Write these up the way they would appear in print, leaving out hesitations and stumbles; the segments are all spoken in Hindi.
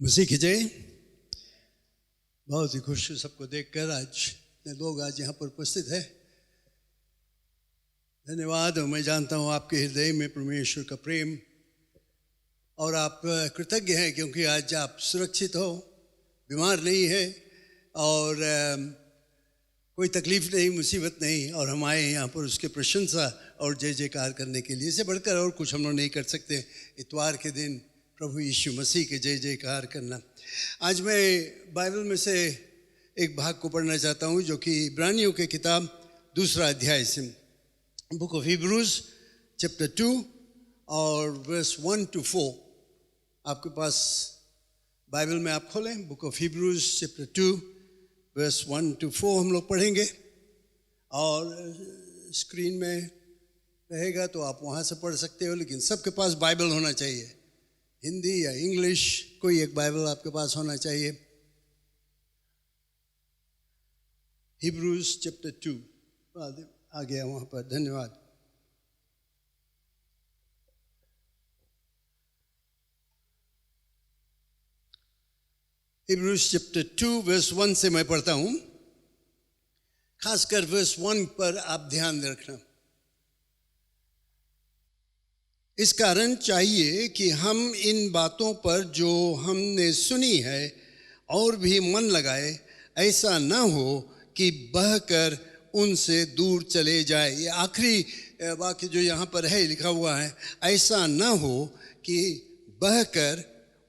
मसीह की जय। बहुत ही खुश हूँ सबको देखकर। आज इतने लोग आज यहाँ पर उपस्थित हैं, धन्यवाद। और मैं जानता हूँ आपके हृदय में परमेश्वर का प्रेम और आप कृतज्ञ हैं क्योंकि आज आप सुरक्षित हो, बीमार नहीं है और कोई तकलीफ नहीं, मुसीबत नहीं। और हम आए यहाँ पर उसके प्रशंसा और जय जयकार करने के लिए। इससे बढ़कर और कुछ हम लोग नहीं कर सकते। इतवार के दिन प्रभु यीशु मसीह के जय जयकार करना। आज मैं बाइबल में से एक भाग को पढ़ना चाहता हूँ जो कि इब्रानियों के किताब 2 अध्याय से, बुक ऑफ हिब्रूज चैप्टर 2 और वर्स 1 to 4। आपके पास बाइबल में आप खोलें, book of Hebrews chapter 2 verse 1 to 4 हम लोग पढ़ेंगे। और स्क्रीन में रहेगा तो आप वहाँ से पढ़ सकते हो, लेकिन सबके पास बाइबल होना चाहिए, हिंदी या इंग्लिश, कोई एक बाइबल आपके पास होना चाहिए। हिब्रूज चैप्टर 2 आ गया वहाँ पर, धन्यवाद। हिब्रूज चैप्टर 2 वर्स 1 से मैं पढ़ता हूँ। खासकर वर्स 1 पर आप ध्यान रखना। इस कारण चाहिए कि हम इन बातों पर जो हमने सुनी है और भी मन लगाए, ऐसा न हो कि बहकर उनसे दूर चले जाए। ये आखिरी वाक्य जो यहाँ पर है लिखा हुआ है, ऐसा न हो कि बहकर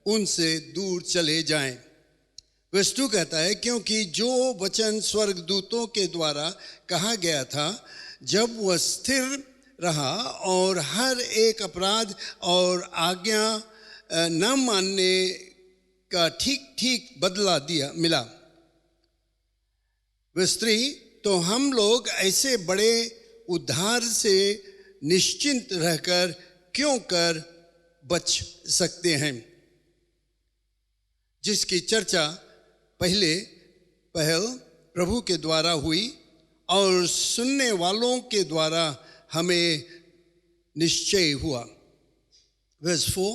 उनसे दूर चले जाएं। वर्स 2 कहता है, क्योंकि जो वचन स्वर्गदूतों के द्वारा कहा गया था, जब वह स्थिर रहा और हर एक अपराध और आज्ञा न मानने का ठीक ठीक बदला मिला। वर्स 3, तो हम लोग ऐसे बड़े उद्धार से निश्चिंत रहकर क्यों कर बच सकते हैं, जिसकी चर्चा पहल प्रभु के द्वारा हुई और सुनने वालों के द्वारा हमें निश्चय हुआ। वर्स 4,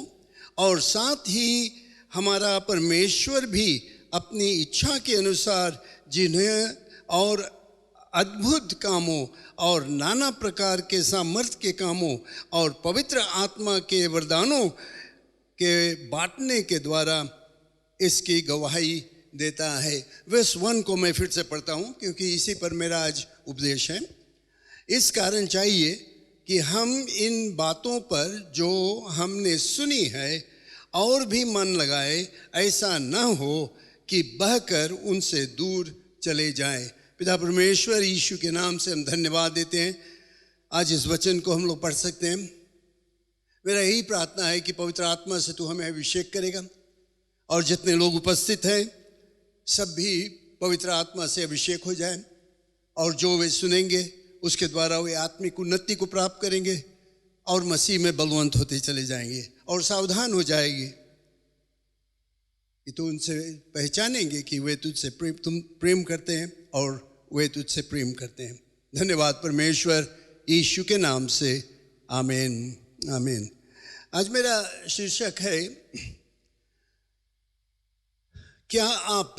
और साथ ही हमारा परमेश्वर भी अपनी इच्छा के अनुसार जिन्हें और अद्भुत कामों और नाना प्रकार के सामर्थ्य के कामों और पवित्र आत्मा के वरदानों के बांटने के द्वारा इसकी गवाही देता है। वर्स 1 को मैं फिर से पढ़ता हूँ क्योंकि इसी पर मेरा आज उपदेश है। इस कारण चाहिए कि हम इन बातों पर जो हमने सुनी है और भी मन लगाए, ऐसा न हो कि बहकर उनसे दूर चले जाएं। पिता परमेश्वर, यीशु के नाम से हम धन्यवाद देते हैं। आज इस वचन को हम लोग पढ़ सकते हैं। मेरा यही प्रार्थना है कि पवित्र आत्मा से तू हमें अभिषेक करेगा और जितने लोग उपस्थित हैं सब भी पवित्र आत्मा से अभिषेक हो जाए और जो वे सुनेंगे उसके द्वारा वे आत्मिक उन्नति को प्राप्त करेंगे और मसीह में बलवंत होते चले जाएंगे और सावधान हो जाएंगे कि तो उनसे पहचानेंगे कि वे तुझसे प्रेम करते हैं और वे तुझसे प्रेम करते हैं। धन्यवाद परमेश्वर, यीशु के नाम से, आमीन आमीन। आज मेरा शीर्षक है, क्या आप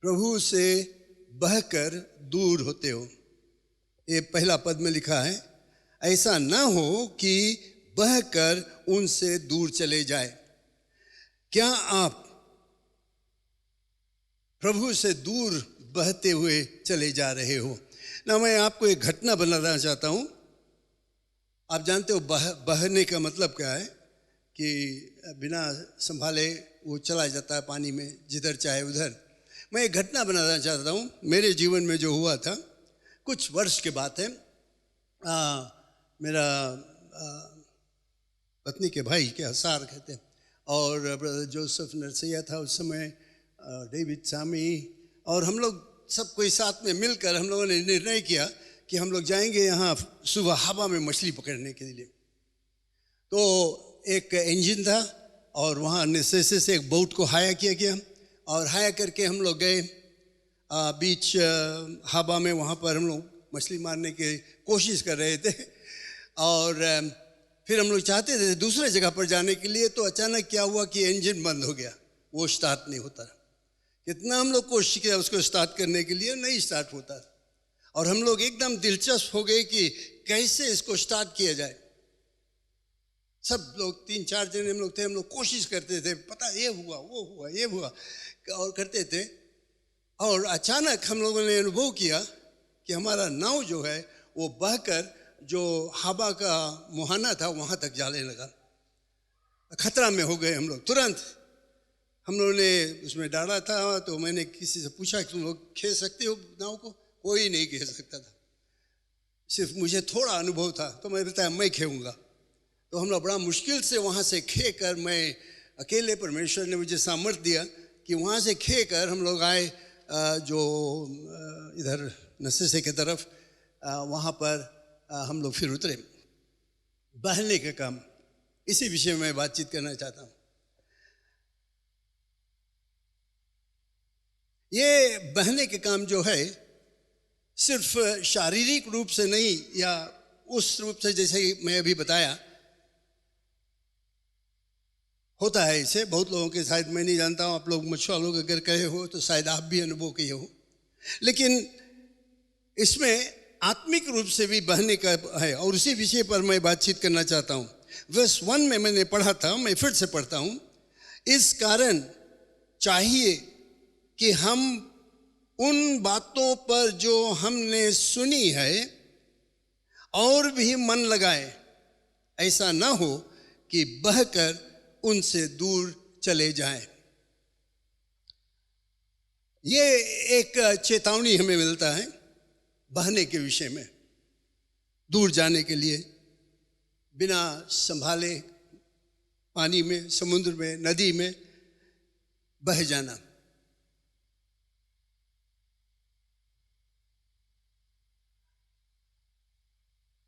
प्रभु से बहकर दूर होते हो। ये पहला पद में लिखा है, ऐसा न हो कि बहकर उनसे दूर चले जाए। क्या आप प्रभु से दूर बहते हुए चले जा रहे हो ना। मैं आपको एक घटना बनाना चाहता हूँ। आप जानते हो बहने का मतलब क्या है, कि बिना संभाले वो चला जाता है पानी में जिधर चाहे उधर। मैं एक घटना बनाना चाहता हूँ, मेरे जीवन में जो हुआ था। कुछ वर्ष के बात है। मेरा पत्नी के भाई के हसार कहते हैं और ब्रदर जोसेफ नरसैया था उस समय, डेविड सामी, और हम लोग सब कोई साथ में मिलकर हम लोगों ने निर्णय किया कि हम लोग जाएंगे यहाँ सुबह हवा में मछली पकड़ने के लिए। तो एक इंजन था और वहाँ नेसेसे से एक बोट को हाया किया गया और हाया करके हम लोग गए बीच हवा में। वहाँ पर हम लोग मछली मारने की कोशिश कर रहे थे और फिर हम लोग चाहते थे दूसरे जगह पर जाने के लिए, तो अचानक क्या हुआ कि इंजन बंद हो गया, वो स्टार्ट नहीं होता। कितना हम लोग कोशिश किया उसको स्टार्ट करने के लिए, नहीं स्टार्ट होता। और हम लोग एकदम दिलचस्प हो गए कि कैसे इसको स्टार्ट किया जाए। सब लोग 3-4 जने हम लोग थे, हम लोग कोशिश करते थे, पता ये हुआ वो हुआ ये हुआ और करते थे। और अचानक हम लोगों ने अनुभव किया कि हमारा नाव जो है वो बहकर जो हवा का मुहाना था वहाँ तक जाने लगा। खतरा में हो गए हम लोग। तुरंत हम लोगों ने उसमें डाला था, तो मैंने किसी से पूछा कि तुम लोग खेल सकते हो नाव को? कोई नहीं खेल सकता था, सिर्फ मुझे थोड़ा अनुभव था। तो मैं बताया मैं खेऊँगा। तो हम लोग बड़ा मुश्किल से वहाँ से खे कर, मैं अकेले, परमेश्वर ने मुझे सामर्थ्य दिया कि वहाँ से खे कर हम लोग आए जो इधर नसेसे की तरफ। वहाँ पर हम लोग फिर उतरे। बहने का काम, इसी विषय में मैं बातचीत करना चाहता हूँ। ये बहने के काम जो है सिर्फ शारीरिक रूप से नहीं, या उस रूप से जैसे मैं अभी बताया होता है। इसे बहुत लोगों के, शायद मैं नहीं जानता हूँ, आप लोग मछुआ लोग अगर कहे हो तो शायद आप भी अनुभव किए हो, लेकिन इसमें आत्मिक रूप से भी बहने का है। और उसी विषय पर मैं बातचीत करना चाहता हूँ। वर्स 1 में मैंने पढ़ा था, मैं फिर से पढ़ता हूँ। इस कारण चाहिए कि हम उन बातों पर जो हमने सुनी है और भी मन लगाए, ऐसा ना हो कि बहकर उनसे दूर चले जाएं। ये एक चेतावनी हमें मिलता है बहने के विषय में, दूर जाने के लिए, बिना संभाले पानी में, समुद्र में, नदी में बह जाना।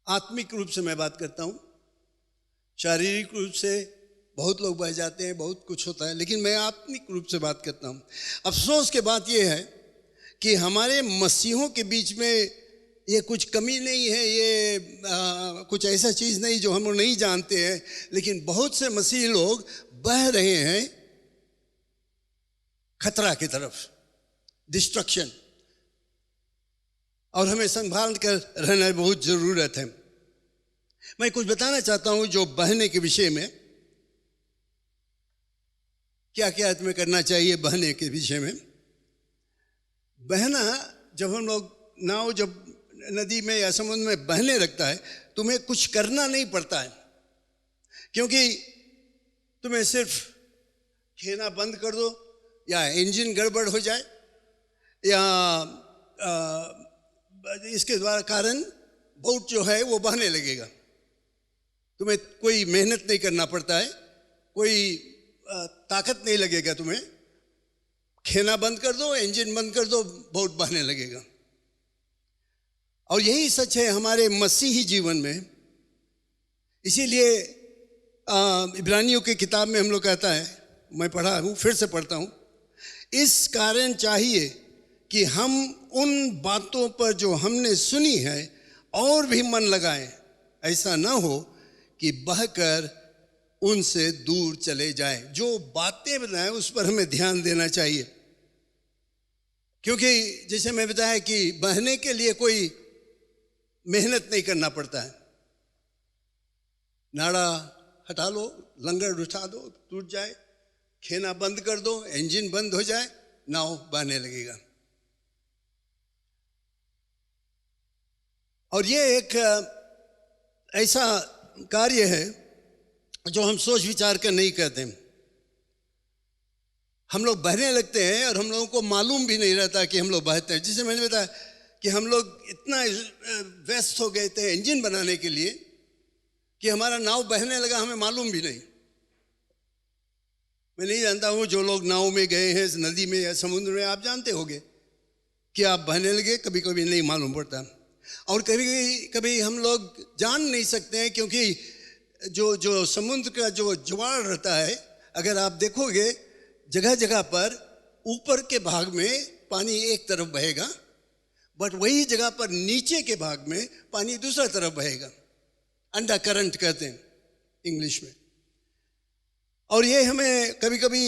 आत्मिक रूप से मैं बात करता हूँ। शारीरिक रूप से बहुत लोग बह जाते हैं, बहुत कुछ होता है, लेकिन मैं आत्मिक रूप से बात करता हूँ। अफसोस की बात यह है कि हमारे मसीहों के बीच में ये कुछ कमी नहीं है, ये कुछ ऐसा चीज़ नहीं जो हम नहीं जानते हैं, लेकिन बहुत से मसीह लोग बह रहे हैं खतरा की तरफ, डिस्ट्रक्शन, और हमें संभाल कर रहना बहुत ज़रूरत है। मैं कुछ बताना चाहता हूँ जो बहने के विषय में, क्या क्या तुम्हें करना चाहिए बहने के विषय में। बहना, जब हम लोग नाव जब नदी में या समुद्र में बहने लगता है, तुम्हें कुछ करना नहीं पड़ता है, क्योंकि तुम्हें सिर्फ खेना बंद कर दो, या इंजन गड़बड़ हो जाए, या इसके द्वारा कारण बोट जो है वो बहने लगेगा। तुम्हें कोई मेहनत नहीं करना पड़ता है, कोई ताकत नहीं लगेगा तुम्हें। खेना बंद कर दो, इंजन बंद कर दो, बोट बहने लगेगा। और यही सच है हमारे मसीही जीवन में। इसीलिए इब्रानियों की किताब में हम लोग कहता है, मैं पढ़ा हूँ, फिर से पढ़ता हूँ, इस कारण चाहिए कि हम उन बातों पर जो हमने सुनी है और भी मन लगाएं, ऐसा ना हो कि बहकर उनसे दूर चले जाएं। जो बातें बताएं उस पर हमें ध्यान देना चाहिए, क्योंकि जैसे मैं बताया कि बहने के लिए कोई मेहनत नहीं करना पड़ता है। नाड़ा हटा लो, लंगर उठा दो, टूट जाए, खेना बंद कर दो, इंजन बंद हो जाए, नाव बहने लगेगा। और ये एक ऐसा कार्य है जो हम सोच विचार कर नहीं करते। हम लोग बहने लगते हैं और हम लोगों को मालूम भी नहीं रहता कि हम लोग बहते हैं। जिसे मैंने बताया कि हम लोग इतना व्यस्त हो गए थे इंजन बनाने के लिए कि हमारा नाव बहने लगा, हमें मालूम भी नहीं। मैं नहीं जानता हूँ, जो लोग नाव में गए हैं नदी में या समुद्र में, आप जानते होंगे कि आप बहने लगे, कभी कभी नहीं मालूम पड़ता। और कभी कभी हम लोग जान नहीं सकते हैं, क्योंकि जो समुद्र का जो ज्वार रहता है, अगर आप देखोगे जगह जगह पर ऊपर के भाग में पानी एक तरफ बहेगा, बट वही जगह पर नीचे के भाग में पानी दूसरा तरफ बहेगा। अंडर करंट कहते हैं। इंग्लिश में। और ये हमें कभी कभी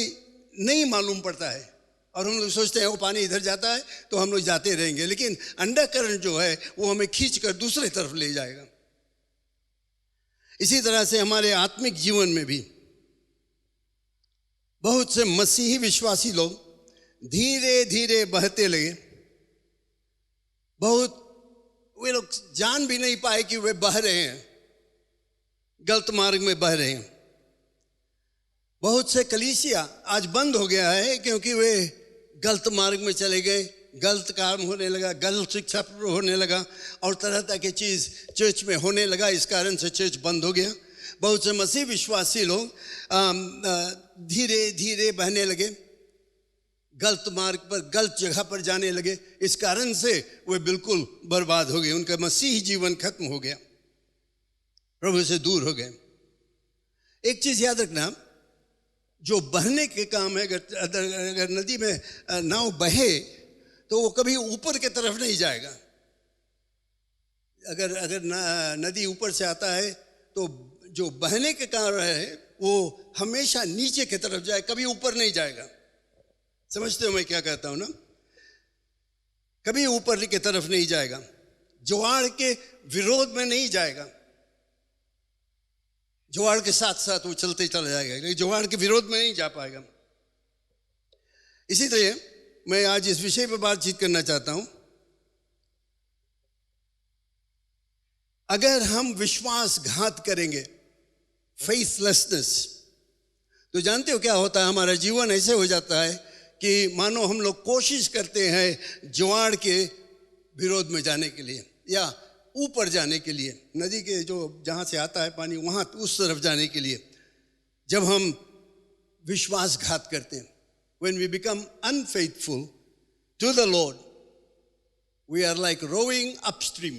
नहीं मालूम पड़ता है और हम लोग सोचते हैं वो पानी इधर जाता है तो हम लोग जाते रहेंगे, लेकिन अंडर करंट जो है वो हमें खींच कर दूसरे तरफ ले जाएगा। इसी तरह से हमारे आत्मिक जीवन में भी बहुत से मसीही विश्वासी लोग धीरे धीरे बहते लगे। बहुत वे लोग जान भी नहीं पाए कि वे बह रहे हैं, गलत मार्ग में बह रहे हैं। बहुत से कलीसिया आज बंद हो गया है क्योंकि वे गलत मार्ग में चले गए, गलत काम होने लगा, गलत शिक्षा होने लगा और तरह तरह की चीज़ चर्च में होने लगा। इस कारण से चर्च बंद हो गया। बहुत से मसीह विश्वासी लोग धीरे धीरे बहने लगे, गलत मार्ग पर, गलत जगह पर जाने लगे। इस कारण से वे बिल्कुल बर्बाद हो गए, उनका मसीही जीवन खत्म हो गया, प्रभु से दूर हो गए। एक चीज़ याद रखना, जो बहने के काम है, अगर नदी में नाव बहे तो वो कभी ऊपर की तरफ नहीं जाएगा। अगर नदी ऊपर से आता है तो जो बहने के कारण है वो हमेशा नीचे की तरफ जाए, कभी ऊपर नहीं जाएगा। समझते हो मैं क्या कहता हूं ना? कभी ऊपर की तरफ नहीं जाएगा, ज्वार के विरोध में नहीं जाएगा। ज्वार के साथ साथ वो चलते चला जाएगा, लेकिन ज्वार के विरोध में नहीं जा पाएगा। इसी तरह मैं आज इस विषय पर बातचीत करना चाहता हूं। अगर हम विश्वासघात करेंगे, फेथलेसनेस, तो जानते हो क्या होता है? हमारा जीवन ऐसे हो जाता है कि मानो हम लोग कोशिश करते हैं ज्वार के विरोध में जाने के लिए या ऊपर जाने के लिए, नदी के जो जहाँ से आता है पानी वहाँ उस तरफ जाने के लिए। जब हम विश्वासघात करते हैं, when we become unfaithful to the Lord, we are like rowing upstream.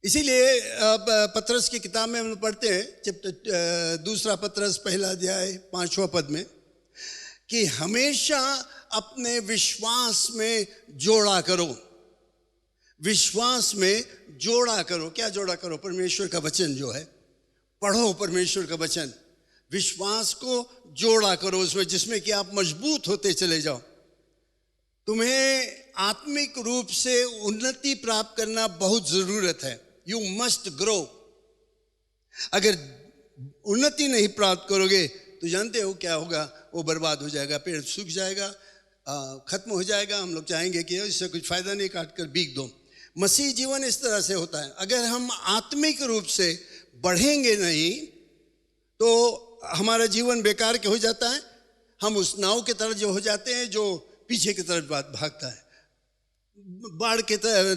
इसीलिए पतरस की किताब में हम पढ़ते हैं, दूसरा पतरस पहला अध्याय 5वां पद में, कि हमेशा अपने विश्वास में जोड़ा करो। विश्वास में जोड़ा करो। क्या जोड़ा करो? परमेश्वर का वचन जो है, पढ़ो परमेश्वर का वचन, विश्वास को जोड़ा करो उसमें, जिसमें कि आप मजबूत होते चले जाओ। तुम्हें आत्मिक रूप से उन्नति प्राप्त करना बहुत जरूरत है। You must grow. अगर उन्नति नहीं प्राप्त करोगे तो जानते हो क्या होगा? वो बर्बाद हो जाएगा, पेड़ सूख जाएगा, खत्म हो जाएगा। हम लोग चाहेंगे कि इससे कुछ फायदा नहीं, काट कर बीक दो। मसीह जीवन इस तरह से होता है। अगर हम आत्मिक रूप से बढ़ेंगे नहीं तो हमारा जीवन बेकार के हो जाता है। हम उस नाव की तरह जो हो जाते हैं जो पीछे की तरफ भागता है, बाढ़ के तरह,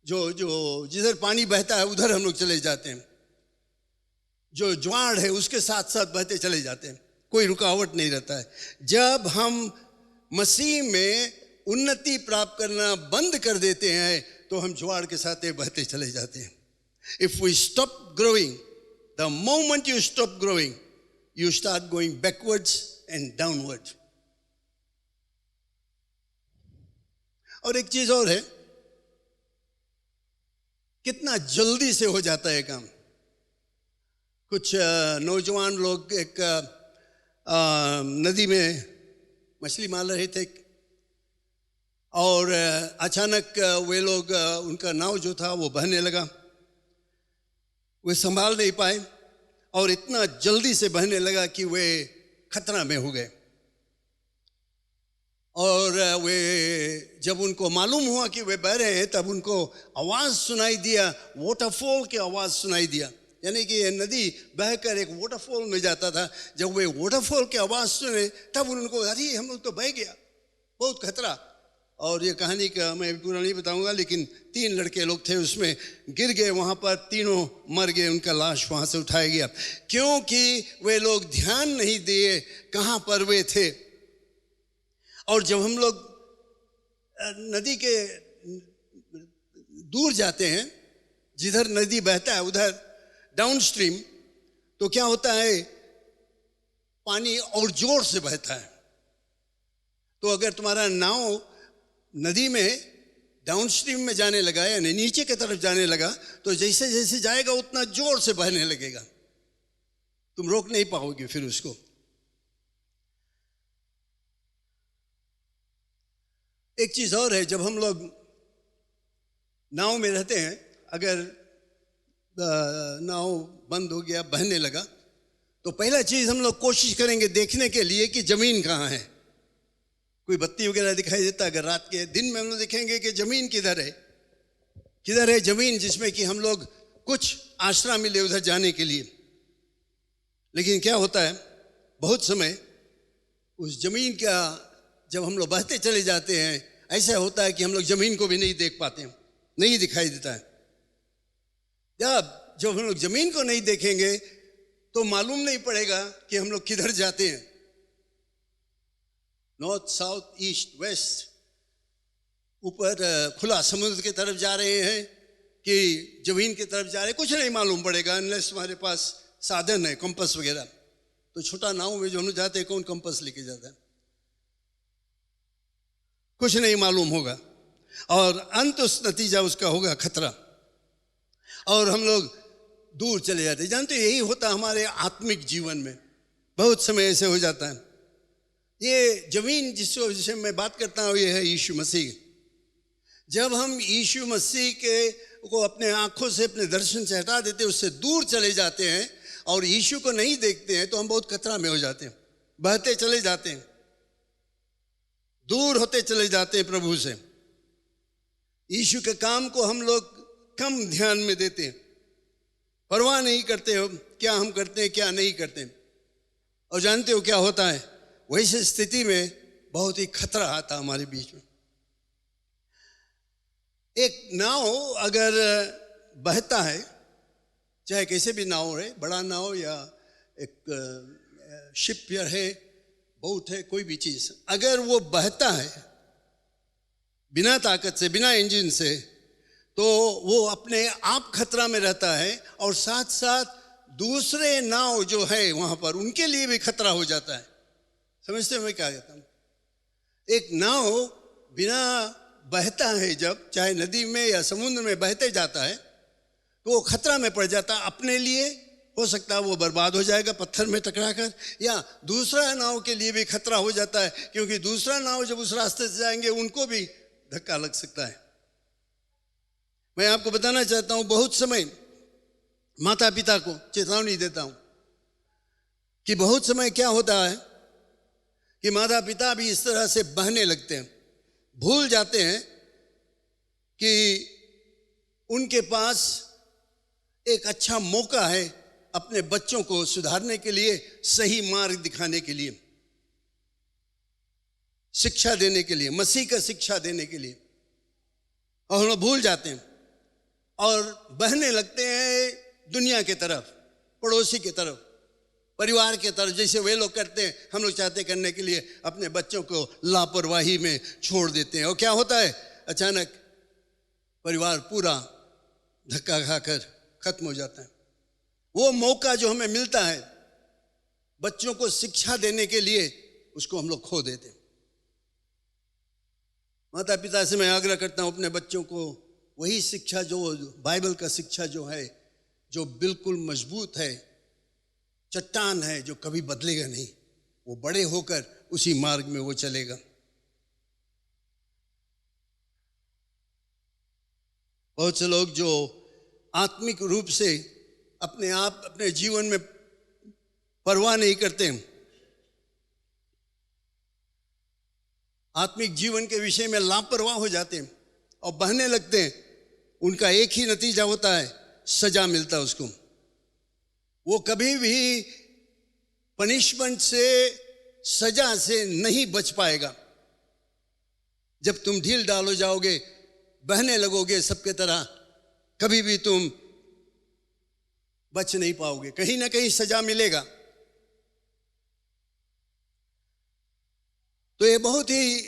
जो जिधर पानी बहता है उधर हम लोग चले जाते हैं। जो ज्वार है उसके साथ साथ बहते चले जाते हैं, कोई रुकावट नहीं रहता है। जब हम मसीह में उन्नति प्राप्त करना बंद कर देते हैं तो हम ज्वार के साथ बहते चले जाते हैं। If we stop growing, the moment you stop growing, you start going backwards and downward. और एक चीज और है, कितना जल्दी से हो जाता है काम। कुछ नौजवान लोग एक नदी में मछली मार रहे थे और अचानक वे लोग, उनका नाव जो था वो बहने लगा। वे संभाल नहीं पाए और इतना जल्दी से बहने लगा कि वे खतरा में हो गए। और वे जब उनको मालूम हुआ कि वे बह रहे हैं तब उनको आवाज़ सुनाई दिया, वाटरफॉल की आवाज़ सुनाई दिया। यानी कि ये नदी बहकर एक वाटरफॉल में जाता था। जब वे वाटरफॉल की आवाज़ सुने तब उनको, अरे हम लोग तो बह गया, बहुत खतरा। और ये कहानी का मैं पूरा नहीं बताऊंगा, लेकिन 3 लड़के लोग थे, उसमें गिर गए, वहाँ पर तीनों मर गए, उनका लाश वहाँ से उठाया गया, क्योंकि वे लोग ध्यान नहीं दिए कहाँ पर वे थे। और जब हम लोग नदी के दूर जाते हैं, जिधर नदी बहता है उधर डाउन स्ट्रीम, तो क्या होता है? पानी और जोर से बहता है। तो अगर तुम्हारा नाव नदी में डाउन स्ट्रीम में जाने लगा, यानी नीचे की तरफ जाने लगा, तो जैसे जैसे जाएगा उतना जोर से बहने लगेगा, तुम रोक नहीं पाओगे फिर उसको। एक चीज और है, जब हम लोग नाव में रहते हैं, अगर नाव बंद हो गया, बहने लगा, तो पहला चीज हम लोग कोशिश करेंगे देखने के लिए कि जमीन कहाँ है। कोई बत्ती वगैरह दिखाई देता है, अगर रात के, दिन में हम लोग देखेंगे कि जमीन किधर है, किधर है जमीन जिसमें कि हम लोग कुछ आश्रय मिले उधर जाने के लिए। लेकिन क्या होता है, बहुत समय उस जमीन का, जब हम लोग बहते चले जाते हैं, ऐसा होता है कि हम लोग जमीन को भी नहीं देख पाते हैं, नहीं दिखाई देता है। जब हम लोग जमीन को नहीं देखेंगे तो मालूम नहीं पड़ेगा कि हम लोग किधर जाते हैं, नॉर्थ, साउथ, ईस्ट, वेस्ट, ऊपर खुला समुद्र की तरफ जा रहे हैं कि जमीन की तरफ जा रहे हैं, कुछ नहीं मालूम पड़ेगा अनलेस हमारे पास साधन है, कंपास वगैरह। तो छोटा नाव में जो हम लोग जाते हैं, कौन कंपास लेके जाता है, कुछ नहीं मालूम होगा, और अंत उस नतीजा उसका होगा खतरा, और हम लोग दूर चले जाते हैं। जानते, यही होता हमारे आत्मिक जीवन में, बहुत समय ऐसे हो जाता है। ये जमीन जिससे मैं बात करता हूँ, ये है यीशु मसीह। जब हम यीशु मसीह को अपने आंखों से, अपने दर्शन से हटा देते हैं, उससे दूर चले जाते हैं और यीशु को नहीं देखते हैं, तो हम बहुत खतरा में हो जाते हैं, बहते चले जाते हैं, दूर होते चले जाते हैं प्रभु से। यीशु के काम को हम लोग कम ध्यान में देते हैं, परवाह नहीं करते हो क्या हम करते हैं क्या नहीं करते। और जानते हो क्या होता है, वैसे स्थिति में बहुत ही खतरा आता हमारे बीच में। एक नाव अगर बहता है, चाहे कैसे भी नाव है, बड़ा नाव या एक शिप है, बोट है, कोई भी चीज, अगर वो बहता है बिना ताकत से, बिना इंजन से, तो वो अपने आप खतरा में रहता है, और साथ साथ दूसरे नाव जो है वहां पर, उनके लिए भी खतरा हो जाता है। समझते हो मैं क्या कहता हूं? एक नाव बिना बहता है, जब चाहे नदी में या समुद्र में बहते जाता है, तो वो खतरा में पड़ जाता है अपने लिए, हो सकता है वो बर्बाद हो जाएगा पत्थर में टकराकर, या दूसरा नाव के लिए भी खतरा हो जाता है, क्योंकि दूसरा नाव जब उस रास्ते से जाएंगे उनको भी धक्का लग सकता है। मैं आपको बताना चाहता हूं, बहुत समय माता पिता को चेतावनी देता हूं कि बहुत समय क्या होता है कि माता पिता भी इस तरह से बहने लगते हैं, भूल जाते हैं कि उनके पास एक अच्छा मौका है अपने बच्चों को सुधारने के लिए, सही मार्ग दिखाने के लिए, शिक्षा देने के लिए, मसीह का शिक्षा देने के लिए, और हम लोग भूल जाते हैं और बहने लगते हैं दुनिया की तरफ, पड़ोसी की तरफ, परिवार की तरफ, जैसे वे लोग करते हैं, हम लोग चाहते करने के लिए अपने बच्चों को लापरवाही में छोड़ देते हैं। और क्या होता है, अचानक परिवार पूरा धक्का खाकर खत्म हो जाता है। वो मौका जो हमें मिलता है बच्चों को शिक्षा देने के लिए, उसको हम लोग खो देते हैं। माता पिता से मैं आग्रह करता हूं, अपने बच्चों को वही शिक्षा, जो बाइबल का शिक्षा जो है, जो बिल्कुल मजबूत है, चट्टान है, जो कभी बदलेगा नहीं, वो बड़े होकर उसी मार्ग में वो चलेगा। बहुत से लोग जो आत्मिक रूप से अपने आप, अपने जीवन में परवाह नहीं करते, आत्मिक जीवन के विषय में लापरवाह हो जाते हैं और बहने लगते हैं, उनका एक ही नतीजा होता है, सजा मिलता है उसको। वो कभी भी पनिशमेंट से, सजा से नहीं बच पाएगा। जब तुम ढील डालो जाओगे, बहने लगोगे सबके तरह, कभी भी तुम बच नहीं पाओगे, कहीं ना कहीं सजा मिलेगा। तो ये बहुत ही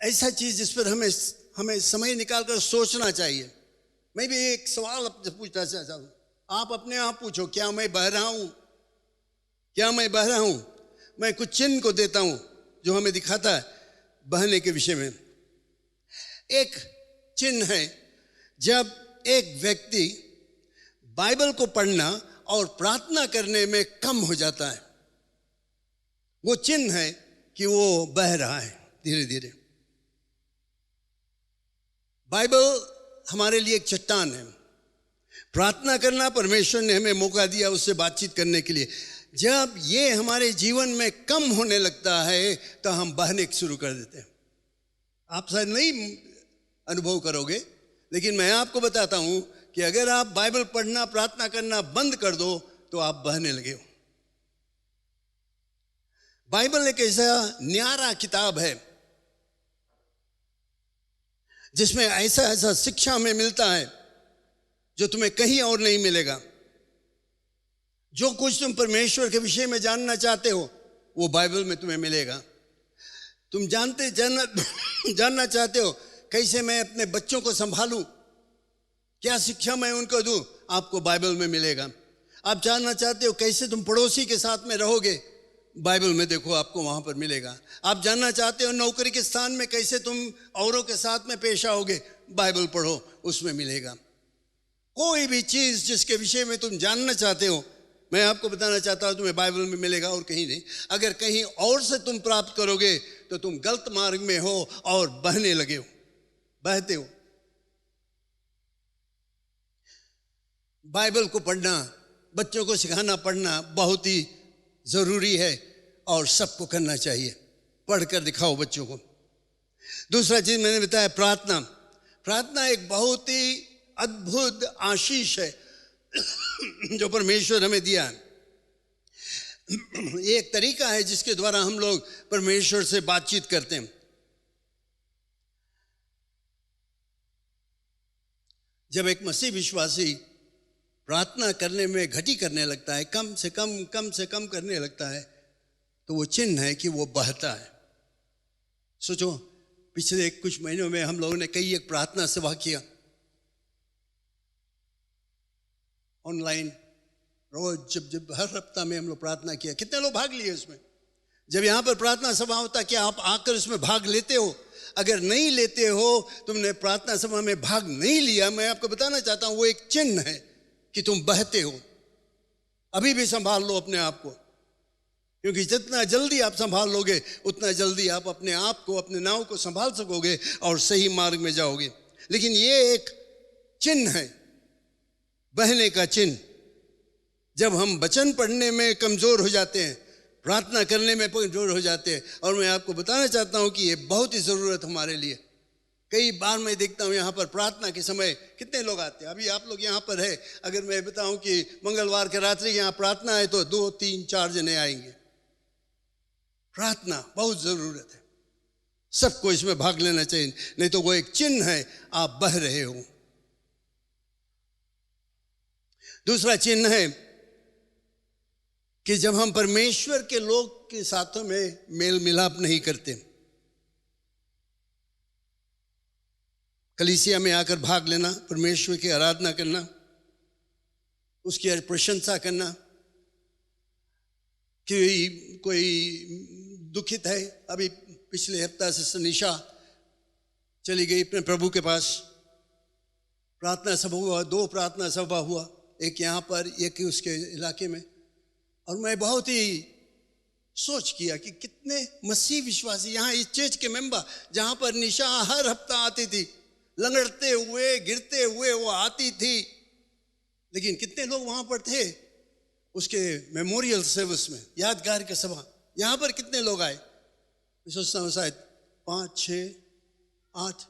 ऐसा चीज जिस पर हमें समय निकालकर सोचना चाहिए। मैं भी एक सवाल आपसे पूछना चाहता हूं, आप अपने आप पूछो, क्या मैं बह रहा हूं? क्या मैं बह रहा हूं? मैं कुछ चिन्ह को देता हूं जो हमें दिखाता है बहने के विषय में। एक चिन्ह है जब एक व्यक्ति बाइबल को पढ़ना और प्रार्थना करने में कम हो जाता है। वो चिन्ह है कि वो बह रहा है धीरे धीरे। बाइबल हमारे लिए एक चट्टान है। प्रार्थना करना, परमेश्वर ने हमें मौका दिया उससे बातचीत करने के लिए। जब ये हमारे जीवन में कम होने लगता है तो हम बहने शुरू कर देते हैं। आप शायद नहीं अनुभव करोगे, लेकिन मैं आपको बताता हूं कि अगर आप बाइबल पढ़ना, प्रार्थना करना बंद कर दो तो आप बहने लगे हो। बाइबल एक ऐसा न्यारा किताब है जिसमें ऐसा ऐसा शिक्षा हमें मिलता है जो तुम्हें कहीं और नहीं मिलेगा। जो कुछ तुम परमेश्वर के विषय में जानना चाहते हो वो बाइबल में तुम्हें मिलेगा। तुम जानना चाहते हो कैसे मैं अपने बच्चों को संभालूं, क्या शिक्षा मैं उनको दूं, आपको बाइबल में मिलेगा। आप जानना चाहते हो कैसे तुम पड़ोसी के साथ में रहोगे, बाइबल में देखो आपको वहां पर मिलेगा। आप जानना चाहते हो नौकरी के स्थान में कैसे तुम औरों के साथ में पेश आओगे, बाइबल पढ़ो, उसमें मिलेगा। कोई भी चीज जिसके विषय में तुम जानना चाहते हो, मैं आपको बताना चाहता हूं तुम्हें बाइबल में मिलेगा और कहीं नहीं। अगर कहीं और से तुम प्राप्त करोगे तो तुम गलत मार्ग में हो और बहने लगे हो, बहते हो। बाइबल को पढ़ना, बच्चों को सिखाना, पढ़ना बहुत ही जरूरी है और सबको करना चाहिए। पढ़कर दिखाओ बच्चों को। दूसरा चीज मैंने बताया प्रार्थना। प्रार्थना एक बहुत ही अद्भुत आशीष है जो परमेश्वर हमें दिया है। ये एक तरीका है जिसके द्वारा हम लोग परमेश्वर से बातचीत करते हैं। जब एक मसीह विश्वासी प्रार्थना करने में घटी करने लगता है, कम से कम करने लगता है, तो वो चिन्ह है कि वो बहता है। सोचो, पिछले कुछ महीनों में हम लोगों ने कई एक प्रार्थना सभा किया ऑनलाइन। रोज जब हर हफ्ता में हम लोग प्रार्थना किया। कितने लोग भाग लिए उसमें? जब यहाँ पर प्रार्थना सभा होता, क्या आप आकर उसमें भाग लेते हो? अगर नहीं लेते हो, तुमने प्रार्थना सभा में भाग नहीं लिया, मैं आपको बताना चाहता हूं वो एक चिन्ह है कि तुम बहते हो। अभी भी संभाल लो अपने आप को, क्योंकि जितना जल्दी आप संभाल लोगे उतना जल्दी आप अपने आप को, अपने नाव को संभाल सकोगे और सही मार्ग में जाओगे। लेकिन ये एक चिन्ह है, बहने का चिन्ह। जब हम वचन पढ़ने में कमजोर हो जाते हैं, प्रार्थना करने में कमजोर हो जाते हैं, और मैं आपको बताना चाहता हूं कि ये बहुत ही जरूरत हमारे लिए। कई बार मैं देखता हूं यहाँ पर प्रार्थना के समय कितने लोग आते हैं। अभी आप लोग यहाँ पर है, अगर मैं बताऊं कि मंगलवार के रात्रि यहाँ प्रार्थना है तो 2, 3, 4 जने आएंगे। प्रार्थना बहुत जरूरत है, सबको इसमें भाग लेना चाहिए, नहीं तो वो एक चिन्ह है आप बह रहे हो। दूसरा चिन्ह है कि जब हम परमेश्वर के लोग के साथों में मेल मिलाप नहीं करते, कलीसिया में आकर भाग लेना, परमेश्वर की आराधना करना, उसकी प्रशंसा करना, कि कोई दुखित है, अभी पिछले हफ्ता से निशा चली गई अपने प्रभु के पास, प्रार्थना सभा हुआ, 2 प्रार्थना सभा हुआ, एक यहाँ पर एक उसके इलाके में। और मैं बहुत ही सोच किया कि कितने मसीह विश्वासी यहाँ इस चर्च के मेंबर, जहाँ पर निशा हर हफ्ता आती थी, लंगड़ते हुए गिरते हुए वो आती थी, लेकिन कितने लोग वहाँ पर थे उसके मेमोरियल सर्विस में, यादगार के सभा। यहाँ पर कितने लोग आए? मैं सोचता हूँ शायद 5, 6, 8।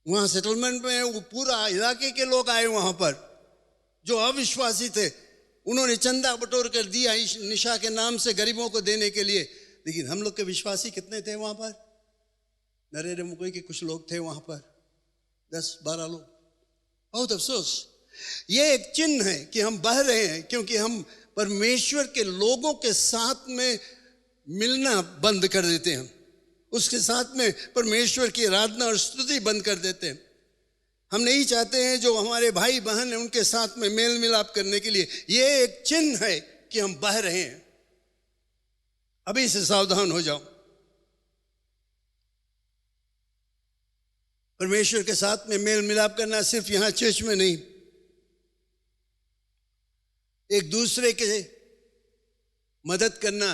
वहाँ सेटलमेंट में वो पूरा इलाके के लोग आए वहाँ पर जो अविश्वासी थे। उन्होंने चंदा बटोर कर दिया निशा के नाम से गरीबों को देने के लिए। लेकिन हम लोग के विश्वासी कितने थे वहाँ पर? नरेंद्र मुकोई के कुछ लोग थे वहाँ पर, 10-12 लोग। बहुत अफसोस। ये एक चिन्ह है कि हम बह रहे हैं, क्योंकि हम परमेश्वर के लोगों के साथ में मिलना बंद कर देते हैं, उसके साथ में परमेश्वर की आराधना और स्तुति बंद कर देते हैं। हम नहीं चाहते हैं जो हमारे भाई बहन हैं उनके साथ में मेल मिलाप करने के लिए। ये एक चिन्ह है कि हम बह रहे हैं। अभी से सावधान हो जाओ। परमेश्वर के साथ में मेल मिलाप करना सिर्फ यहाँ चर्च में नहीं, एक दूसरे के मदद करना,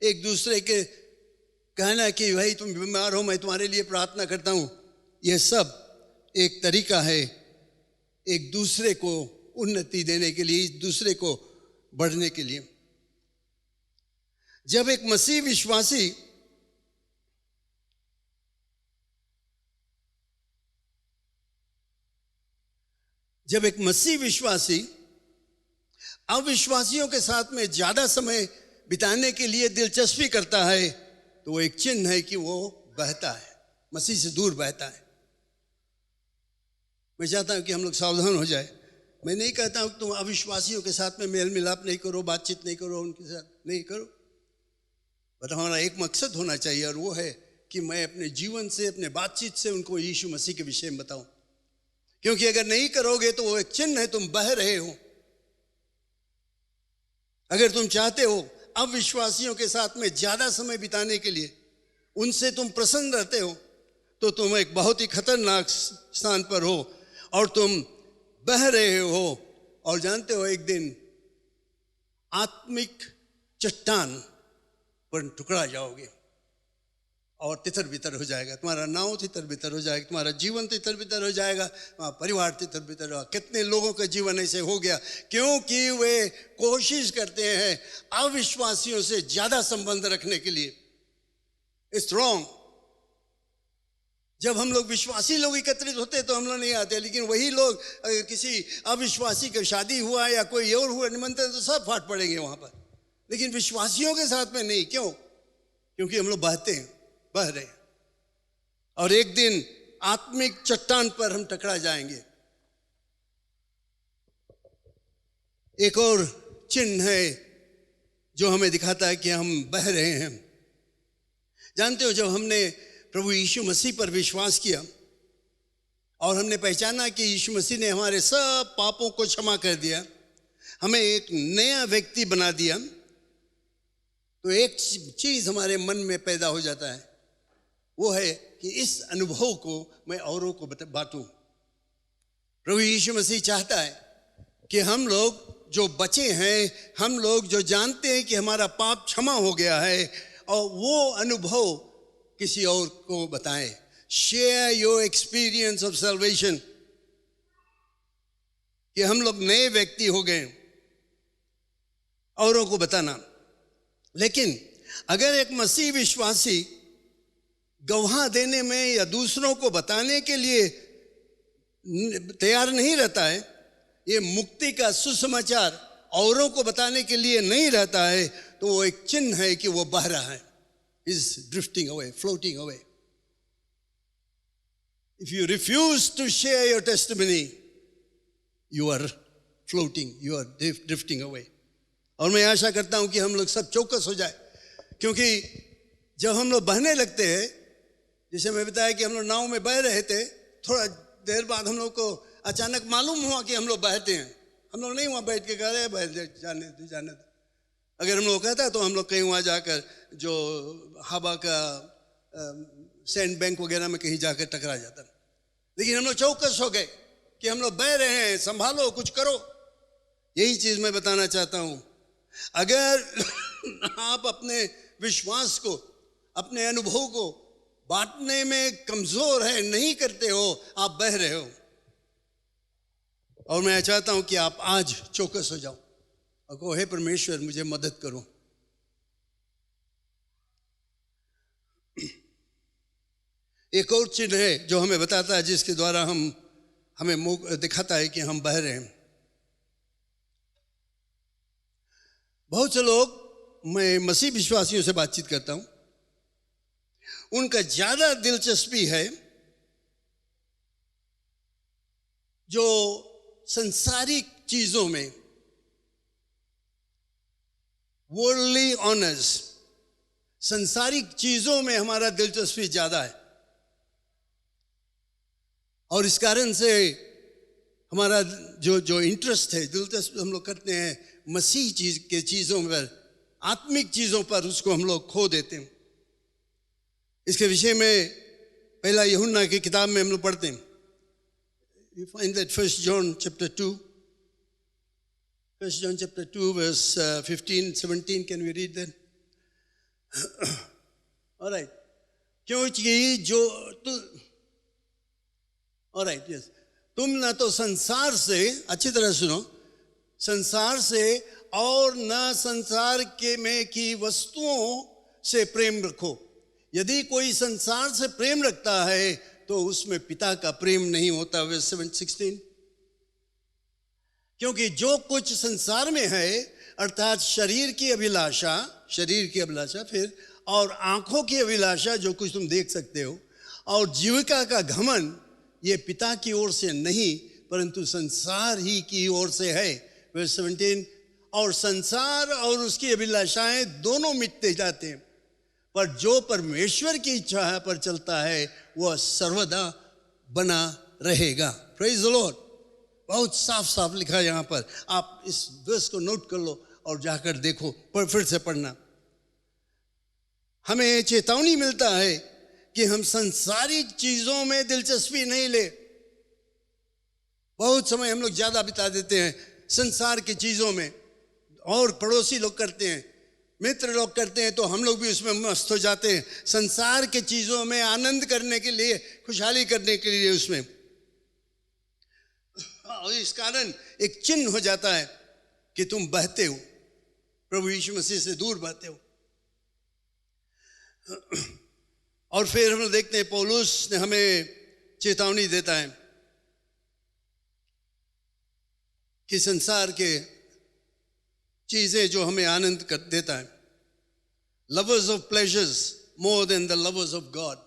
एक दूसरे के कहना कि भाई तुम बीमार हो मैं तुम्हारे लिए प्रार्थना करता हूँ, यह सब एक तरीका है एक दूसरे को उन्नति देने के लिए, एक दूसरे को बढ़ने के लिए। जब एक मसीह विश्वासी अविश्वासियों के साथ में ज्यादा समय बिताने के लिए दिलचस्पी करता है, तो वो एक चिन्ह है कि वो बहता है, मसीह से दूर बहता है। मैं चाहता हूं कि हम लोग सावधान हो जाए। मैं नहीं कहता हूं कि तुम अविश्वासियों के साथ में मेल मिलाप नहीं करो, बातचीत नहीं करो, उनके साथ नहीं करो, पर हमारा एक मकसद होना चाहिए, और वो है कि मैं अपने जीवन से, अपने बातचीत से उनको यीशु मसीह के विषय में बताऊं। क्योंकि अगर नहीं करोगे तो वो एक चिन्ह है, तुम बह रहे हो। अगर तुम चाहते हो अविश्वासियों के साथ में ज्यादा समय बिताने के लिए, उनसे तुम प्रसन्न रहते हो, तो तुम एक बहुत ही खतरनाक स्थान पर हो और तुम बह रहे हो। और जानते हो एक दिन आत्मिक चट्टान पर टुकड़ा जाओगे और तितर बितर हो जाएगा, तुम्हारा नाव तितर बितर हो जाएगा, तुम्हारा जीवन तितर बितर हो जाएगा, तुम्हारा परिवार तितर बितर होगा। कितने लोगों का जीवन ऐसे हो गया क्योंकि वे कोशिश करते हैं अविश्वासियों से ज्यादा संबंध रखने के लिए। It's wrong. जब हम लोग विश्वासी लोग एकत्रित होते तो हम लोग नहीं आते, लेकिन वही लोग अगर किसी अविश्वासी का शादी हुआ या कोई और हुआ निमंत्रण, तो सब फाट पड़ेंगे वहां पर, लेकिन विश्वासियों के साथ में नहीं। क्यों? क्योंकि हम लोग बहते हैं, बह रहे हैं, और एक दिन आत्मिक चट्टान पर हम टकरा जाएंगे। एक और चिन्ह है जो हमें दिखाता है कि हम बह रहे हैं। जानते हो, जब हमने प्रभु यीशु मसीह पर विश्वास किया और हमने पहचाना कि यीशु मसीह ने हमारे सब पापों को क्षमा कर दिया, हमें एक नया व्यक्ति बना दिया, तो एक चीज हमारे मन में पैदा हो जाता है, वो है कि इस अनुभव को मैं औरों को बांटूं। प्रभु यीशु मसीह चाहता है कि हम लोग जो बचे हैं, हम लोग जो जानते हैं कि हमारा पाप क्षमा हो गया है, और वो अनुभव किसी और को बताएं। Share your experience of salvation, कि हम लोग नए व्यक्ति हो गए, औरों को बताना। लेकिन अगर एक मसीह विश्वासी गवाह देने में या दूसरों को बताने के लिए तैयार नहीं रहता है, ये मुक्ति का सुसमाचार औरों को बताने के लिए नहीं रहता है, तो वो एक चिन्ह है कि वो बह रहा है, is drifting away, floating away. If you refuse to share your testimony, you are floating, you are drifting away. और मैं आशा करता हूं कि हम लोग सब चौकस हो जाए, क्योंकि जब हम लोग बहने लगते हैं, जैसे मैं बताया कि हम लोग नाव में बह रहे थे, थोड़ा देर बाद हम लोग को अचानक मालूम हुआ कि हम लोग बहते हैं। हम लोग नहीं वहाँ बैठ के कह रहे बह जाने दो। अगर हम लोग कहता तो हम लोग कहीं वहाँ जाकर जो हवा का सैंड बैंक वगैरह में कहीं जाकर टकरा जाता, लेकिन हम लोग चौकस हो गए कि हम लोग बह रहे हैं, संभालो, कुछ करो। यही चीज मैं बताना चाहता हूं। अगर आप अपने विश्वास को, अपने अनुभव को बांटने में कमजोर है, नहीं करते हो, आप बह रहे हो। और मैं चाहता हूं कि आप आज चौकस हो जाओ और कहो, हे परमेश्वर मुझे मदद करो। एक और चिन्ह है जो हमें बताता है, जिसके द्वारा हमें दिखाता है कि हम बह रहे हैं। बहुत से लोग, मैं मसीह विश्वासियों से बातचीत करता हूं, उनका ज्यादा दिलचस्पी है जो संसारिक चीजों में, वर्ल्डली ऑनर्स, संसारिक चीजों में हमारा दिलचस्पी ज्यादा है। और इस कारण से हमारा जो इंटरेस्ट है, दिलचस्पी हम लोग करते हैं मसीह के चीजों पर, आत्मिक चीजों पर, उसको हम लोग खो देते हैं। इसके विषय में पहला यूहन्ना की किताब में हम लोग पढ़ते हैं. You find that 1 John chapter 2. 1 John chapter 2 verse 15, 17. Can we read that? All right. क्योंकि all right, yes. तुम ना तो संसार से, अच्छी तरह सुनो, संसार से और ना संसार के में की वस्तुओं से प्रेम रखो. यदि कोई संसार से प्रेम रखता है तो उसमें पिता का प्रेम नहीं होता. वर्स 7:16. क्योंकि जो कुछ संसार में है अर्थात शरीर की अभिलाषा फिर और आंखों की अभिलाषा, जो कुछ तुम देख सकते हो, और जीविका का घमंड, ये पिता की ओर से नहीं परंतु संसार ही की ओर से है. वर्स 17. और संसार और उसकी अभिलाषाएं दोनों मिटते जाते हैं, पर जो परमेश्वर की इच्छा पर चलता है वह सर्वदा बना रहेगा. Praise the Lord. बहुत साफ साफ लिखा है यहाँ पर. आप इस वर्स को नोट कर लो और जाकर देखो, पर फिर से पढ़ना. हमें चेतावनी मिलता है कि हम संसारिक चीजों में दिलचस्पी नहीं ले. बहुत समय हम लोग ज्यादा बिता देते हैं संसार की चीजों में, और पड़ोसी लोग करते हैं, मित्र लोग करते हैं, तो हम लोग भी उसमें मस्त हो जाते हैं. संसार के चीजों में आनंद करने के लिए, खुशहाली करने के लिए उसमें, और इस कारण एक चिन्ह हो जाता है कि तुम बहते हो, प्रभु यीशु मसीह से दूर बहते हो. और फिर हम लोग देखते हैं पौलुस ने हमें चेतावनी देता है कि संसार के चीजें जो हमें आनंद कर देता है, lovers of pleasures more than the lovers of God.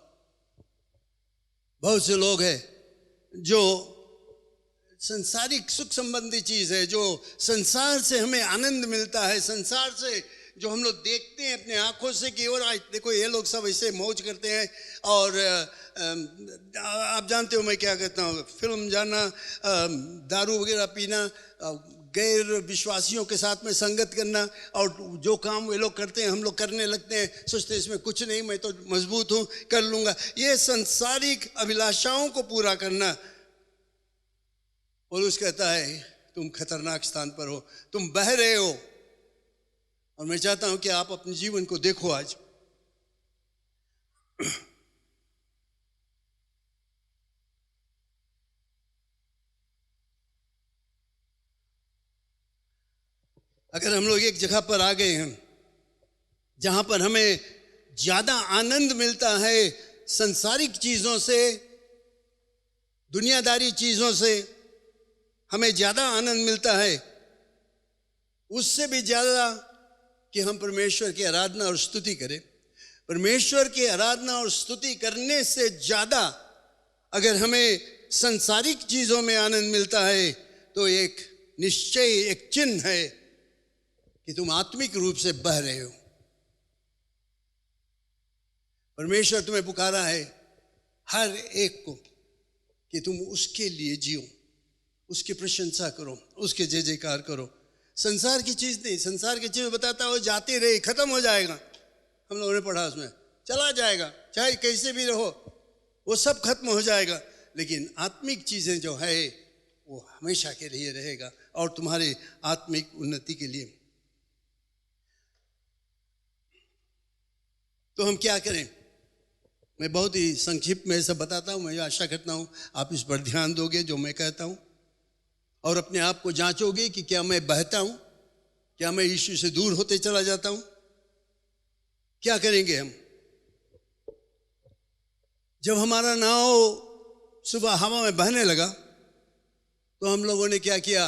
बहुत से लोग हैं जो संसारिक सुख संबंधी चीज है, जो संसार से हमें आनंद मिलता है, संसार से जो हम लोग देखते हैं अपने आंखों से कि और देखो ये लोग सब ऐसे मौज करते हैं. और आप जानते हो मैं क्या कहता हूँ, फिल्म जाना, दारू वगैरह पीना, गैर विश्वासियों के साथ में संगत करना, और जो काम वे लोग करते हैं हम लोग करने लगते हैं, सोचते हैं इसमें कुछ नहीं, मैं तो मजबूत हूँ, कर लूँगा. ये संसारिक अभिलाषाओं को पूरा करना. पौलुस कहता है तुम खतरनाक स्थान पर हो, तुम बह रहे हो. और मैं चाहता हूं कि आप अपने जीवन को देखो आज. अगर हम लोग एक जगह पर आ गए हैं जहां पर हमें ज्यादा आनंद मिलता है संसारिक चीजों से, दुनियादारी चीजों से हमें ज्यादा आनंद मिलता है, उससे भी ज्यादा कि हम परमेश्वर की आराधना और स्तुति करें. परमेश्वर की आराधना और स्तुति करने से ज्यादा अगर हमें संसारिक चीजों में आनंद मिलता है तो एक निश्चय, एक चिन्ह है कि तुम आत्मिक रूप से बह रहे हो. परमेश्वर तुम्हें पुकारा है हर एक को कि तुम उसके लिए जियो, उसकी प्रशंसा करो, उसके जय जयकार करो. संसार की चीज नहीं, संसार की चीज बताता हो जाती रही, खत्म हो जाएगा. हम लोगों ने पढ़ा उसमें, चला जाएगा, चाहे कैसे भी रहो वो सब खत्म हो जाएगा. लेकिन आत्मिक चीजें जो है वो हमेशा के लिए रहेगा और तुम्हारी आत्मिक उन्नति के लिए. तो हम क्या करें? मैं बहुत ही संक्षिप्त में सब बताता हूँ. मैं आशा करता हूँ आप इस पर ध्यान दोगे जो मैं कहता हूँ, और अपने आप को जांचोगे कि क्या मैं बहता हूँ, क्या मैं यीशु से दूर होते चला जाता हूँ. क्या करेंगे हम? जब हमारा नाव सुबह हवा में बहने लगा तो हम लोगों ने क्या किया,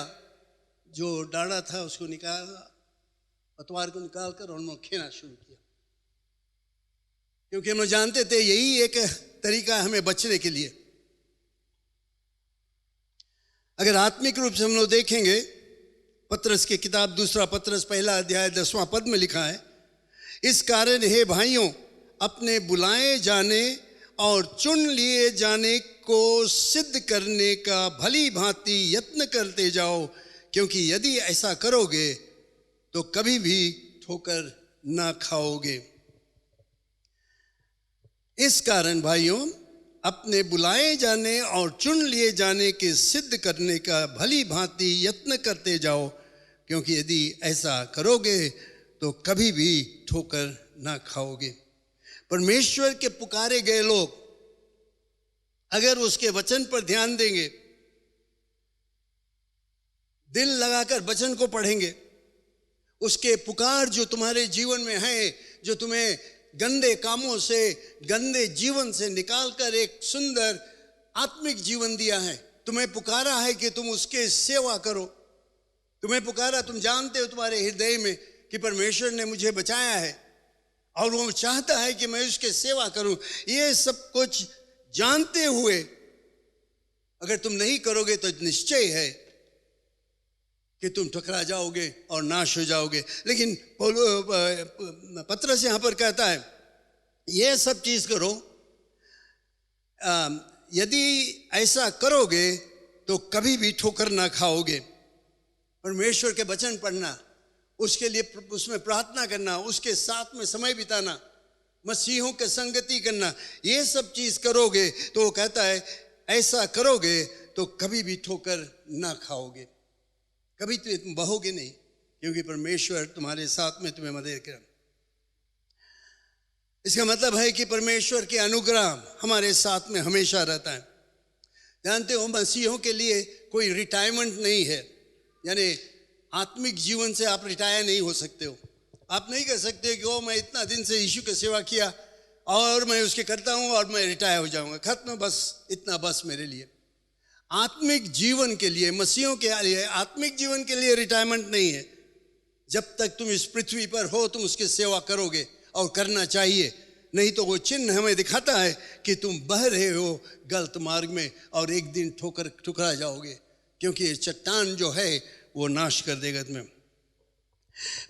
जो डाड़ा था उसको निकाला, पतवार को निकाल कर और हम लोग खेना शुरू किया, क्योंकि हम लोग जानते थे यही एक तरीका है हमें बचने के लिए. अगर आत्मिक रूप से हम लोग देखेंगे, पत्रस की किताब दूसरा पत्रस पहला अध्याय 10वां पद में लिखा है, इस कारण हे भाइयों अपने बुलाए जाने और चुन लिए जाने को सिद्ध करने का भली भांति यत्न करते जाओ, क्योंकि यदि ऐसा करोगे तो कभी भी ठोकर ना खाओगे. इस कारण भाइयों अपने बुलाए जाने और चुन लिए जाने के सिद्ध करने का भली भांति यत्न करते जाओ, क्योंकि यदि ऐसा करोगे तो कभी भी ठोकर ना खाओगे। परमेश्वर के पुकारे गए लोग अगर उसके वचन पर ध्यान देंगे, दिल लगाकर वचन को पढ़ेंगे, उसके पुकार जो तुम्हारे जीवन में है, जो तुम्हें गंदे कामों से, गंदे जीवन से निकालकर एक सुंदर आत्मिक जीवन दिया है, तुम्हें पुकारा है कि तुम उसके सेवा करो, तुम्हें पुकारा, तुम जानते हो तुम्हारे हृदय में कि परमेश्वर ने मुझे बचाया है और वो चाहता है कि मैं उसके सेवा करूं। ये सब कुछ जानते हुए अगर तुम नहीं करोगे तो निश्चय है कि तुम ठुकरा जाओगे और नाश हो जाओगे। लेकिन पत्रस यहां पर कहता है ये सब चीज करो, यदि ऐसा करोगे तो कभी भी ठोकर ना खाओगे। परमेश्वर के वचन पढ़ना, उसके लिए उसमें प्रार्थना करना, उसके साथ में समय बिताना, मसीहों के संगति करना, ये सब चीज करोगे तो वो कहता है ऐसा करोगे तो कभी भी ठोकर ना खाओगे, कभी तो तुम बहोगे नहीं, क्योंकि परमेश्वर तुम्हारे साथ में तुम्हें मदद करेगा। इसका मतलब है कि परमेश्वर के अनुग्रह हमारे साथ में हमेशा रहता है। जानते हो मसीहों के लिए कोई रिटायरमेंट नहीं है, यानी आत्मिक जीवन से आप रिटायर नहीं हो सकते हो। आप नहीं कह सकते कि ओ मैं इतना दिन से यीशु की सेवा किया और मैं उसके करता हूं और मैं रिटायर हो जाऊंगा, खत्म, बस इतना बस मेरे लिए। आत्मिक जीवन के लिए, मसीहों के लिए आत्मिक जीवन के लिए रिटायरमेंट नहीं है। जब तक तुम इस पृथ्वी पर हो तुम उसकी सेवा करोगे और करना चाहिए, नहीं तो वो चिन्ह हमें दिखाता है कि तुम बह रहे हो गलत मार्ग में और एक दिन ठुकरा जाओगे, क्योंकि ये चट्टान जो है वो नाश कर देगा तुम्हें।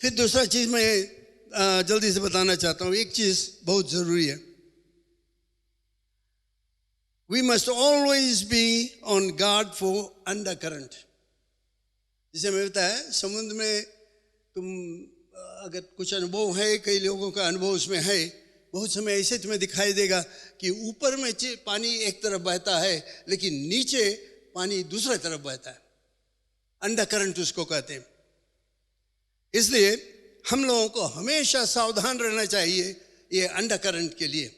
फिर दूसरा चीज मैं जल्दी से बताना चाहता हूं, एक चीज बहुत जरूरी है। We must always be on guard for undercurrent। जैसे मैं बताया समुद्र में तुम अगर कुछ अनुभव है, कई लोगों का अनुभव उसमें है, बहुत समय ऐसे तुम्हें दिखाई देगा कि ऊपर में पानी एक तरफ बहता है लेकिन नीचे पानी दूसरी तरफ बहता है, अंडरकरंट उसको कहते हैं। इसलिए हम लोगों को हमेशा सावधान रहना चाहिए ये अंडरकरंट के लिए।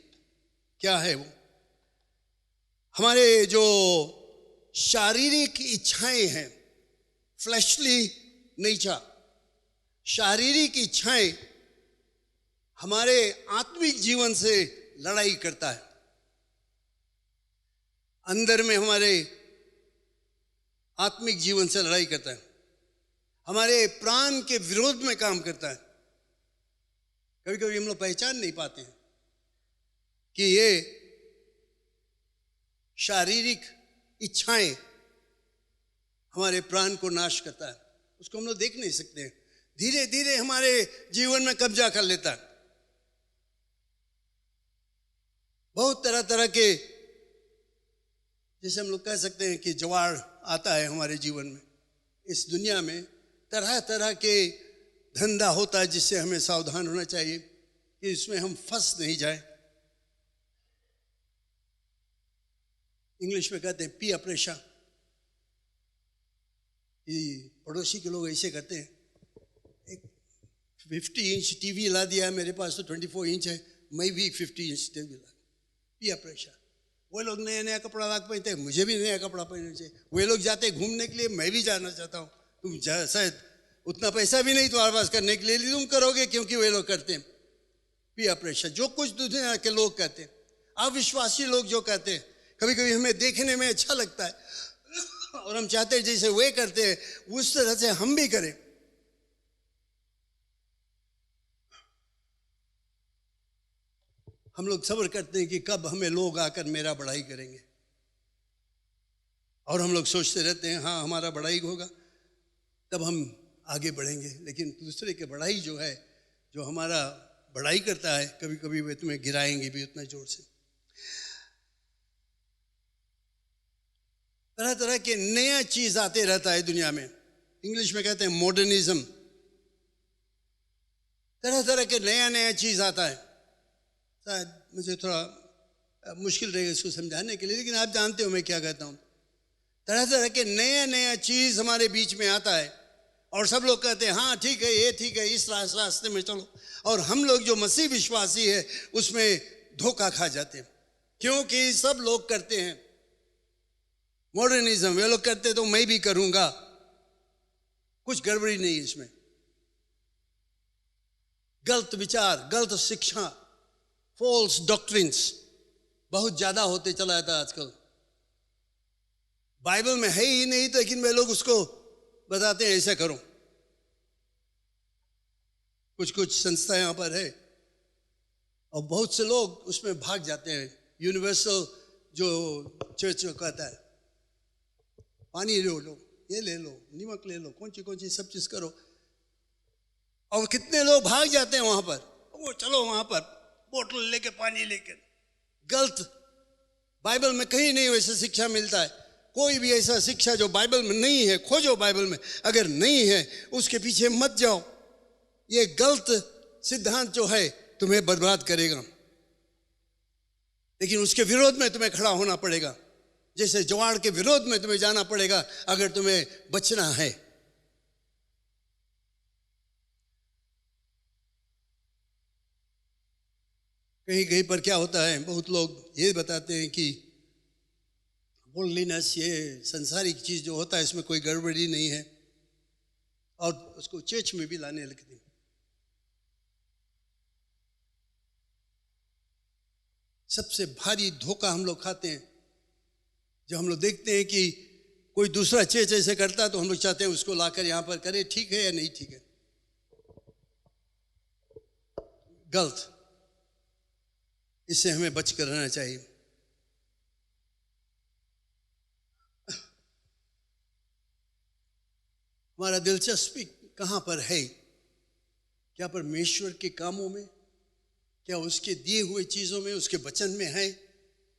क्या है वो? हमारे जो शारीरिक इच्छाएं हैं, फ्लैशली नेचर, शारीरिक इच्छाएं हमारे आत्मिक जीवन से लड़ाई करता है। अंदर में हमारे आत्मिक जीवन से लड़ाई करता है, हमारे प्राण के विरोध में काम करता है। कभी कभी हम लोग पहचान नहीं पाते हैं कि ये शारीरिक इच्छाएं हमारे प्राण को नाश करता है, उसको हम लोग देख नहीं सकते हैं। धीरे धीरे हमारे जीवन में कब्जा कर लेता है। बहुत तरह तरह के, जैसे हम लोग कह सकते हैं कि जवाड़ आता है हमारे जीवन में। इस दुनिया में तरह तरह के धंधा होता है जिससे हमें सावधान होना चाहिए कि इसमें हम फंस नहीं जाए। इंग्लिश में कहते हैं पीयर प्रेशर। पड़ोसी के लोग ऐसे करते हैं, एक 50 इंच टीवी ला दिया, मेरे पास तो 24 इंच है, मैं भी 50 इंच टीवी ला। Peer pressure. वो लोग नया नया कपड़ा ला पहनते हैं, मुझे भी नया कपड़ा पहनना चाहिए। वे लोग जाते हैं घूमने के लिए, मैं भी जाना चाहता हूँ। तुम शायद उतना पैसा भी नहीं तुम्हारे पास करने के लिए, तुम करोगे क्योंकि वे लोग करते हैं। पीयर प्रेशर, जो कुछ दुनिया के लोग कहते हैं, अविश्वासी लोग जो कहते हैं, कभी कभी हमें देखने में अच्छा लगता है और हम चाहते हैं जैसे वे करते हैं उस तरह से हम भी करें। हम लोग सब्र करते हैं कि कब हमें लोग आकर मेरा बड़ाई करेंगे, और हम लोग सोचते रहते हैं हाँ हमारा बड़ाई होगा तब हम आगे बढ़ेंगे। लेकिन दूसरे के बड़ाई जो है, जो हमारा बड़ाई करता है, कभी कभी वे तुम्हें गिराएंगे भी उतना जोर से। तरह तरह के नया चीज आते रहता है दुनिया में। इंग्लिश में कहते हैं मॉडर्निज्म। तरह तरह के नया नया चीज आता है। शायद मुझे थोड़ा मुश्किल रहेगा इसको समझाने के लिए, लेकिन आप जानते हो मैं क्या कहता हूँ। तरह तरह के नया नया चीज़ हमारे बीच में आता है और सब लोग कहते हैं हाँ ठीक है, ये ठीक है, इस रास्ते में चलो। और हम लोग जो मसीह विश्वासी है उसमें धोखा खा जाते हैं, क्योंकि सब लोग करते हैं। मॉडर्निज्म, वे लोग करते तो मैं भी करूँगा, कुछ गड़बड़ी नहीं है इसमें। गलत विचार, गलत शिक्षा, फॉल्स डॉक्ट्रिन्स बहुत ज़्यादा होते चला जाता है आजकल। बाइबल में है ही नहीं तो लेकिन वे लोग उसको बताते हैं ऐसा करो। कुछ कुछ संस्था यहाँ पर है और बहुत से लोग उसमें भाग जाते हैं। यूनिवर्सल जो चर्च कहता है पानी ले लो, ये ले लो, नमक ले लो, कौन सी सब चीज़ करो, और कितने लोग भाग जाते हैं वहाँ पर। वो चलो वहाँ पर बोतल लेके पानी लेके। गलत, बाइबल में कहीं नहीं वैसा शिक्षा मिलता है। कोई भी ऐसा शिक्षा जो बाइबल में नहीं है खोजो, बाइबल में अगर नहीं है उसके पीछे मत जाओ। ये गलत सिद्धांत जो है तुम्हें बर्बाद करेगा, लेकिन उसके विरोध में तुम्हें खड़ा होना पड़ेगा। जैसे जवाड़ के विरोध में तुम्हें जाना पड़ेगा अगर तुम्हें बचना है। कहीं कहीं पर क्या होता है, बहुत लोग ये बताते हैं कि वर्ल्डलीनेस, ये संसारिक चीज जो होता है इसमें कोई गड़बड़ी नहीं है, और उसको चर्च में भी लाने लगते हैं। सबसे भारी धोखा हम लोग खाते हैं जब हम लोग देखते हैं कि कोई दूसरा चर्च ऐसे करता है तो हम लोग चाहते हैं उसको लाकर यहाँ पर करे। ठीक है या नहीं ठीक है? गलत। इससे हमें बच कर रहना चाहिए। हमारा दिलचस्पी कहाँ पर है? क्या परमेश्वर के कामों में, क्या उसके दिए हुए चीज़ों में, उसके वचन में है,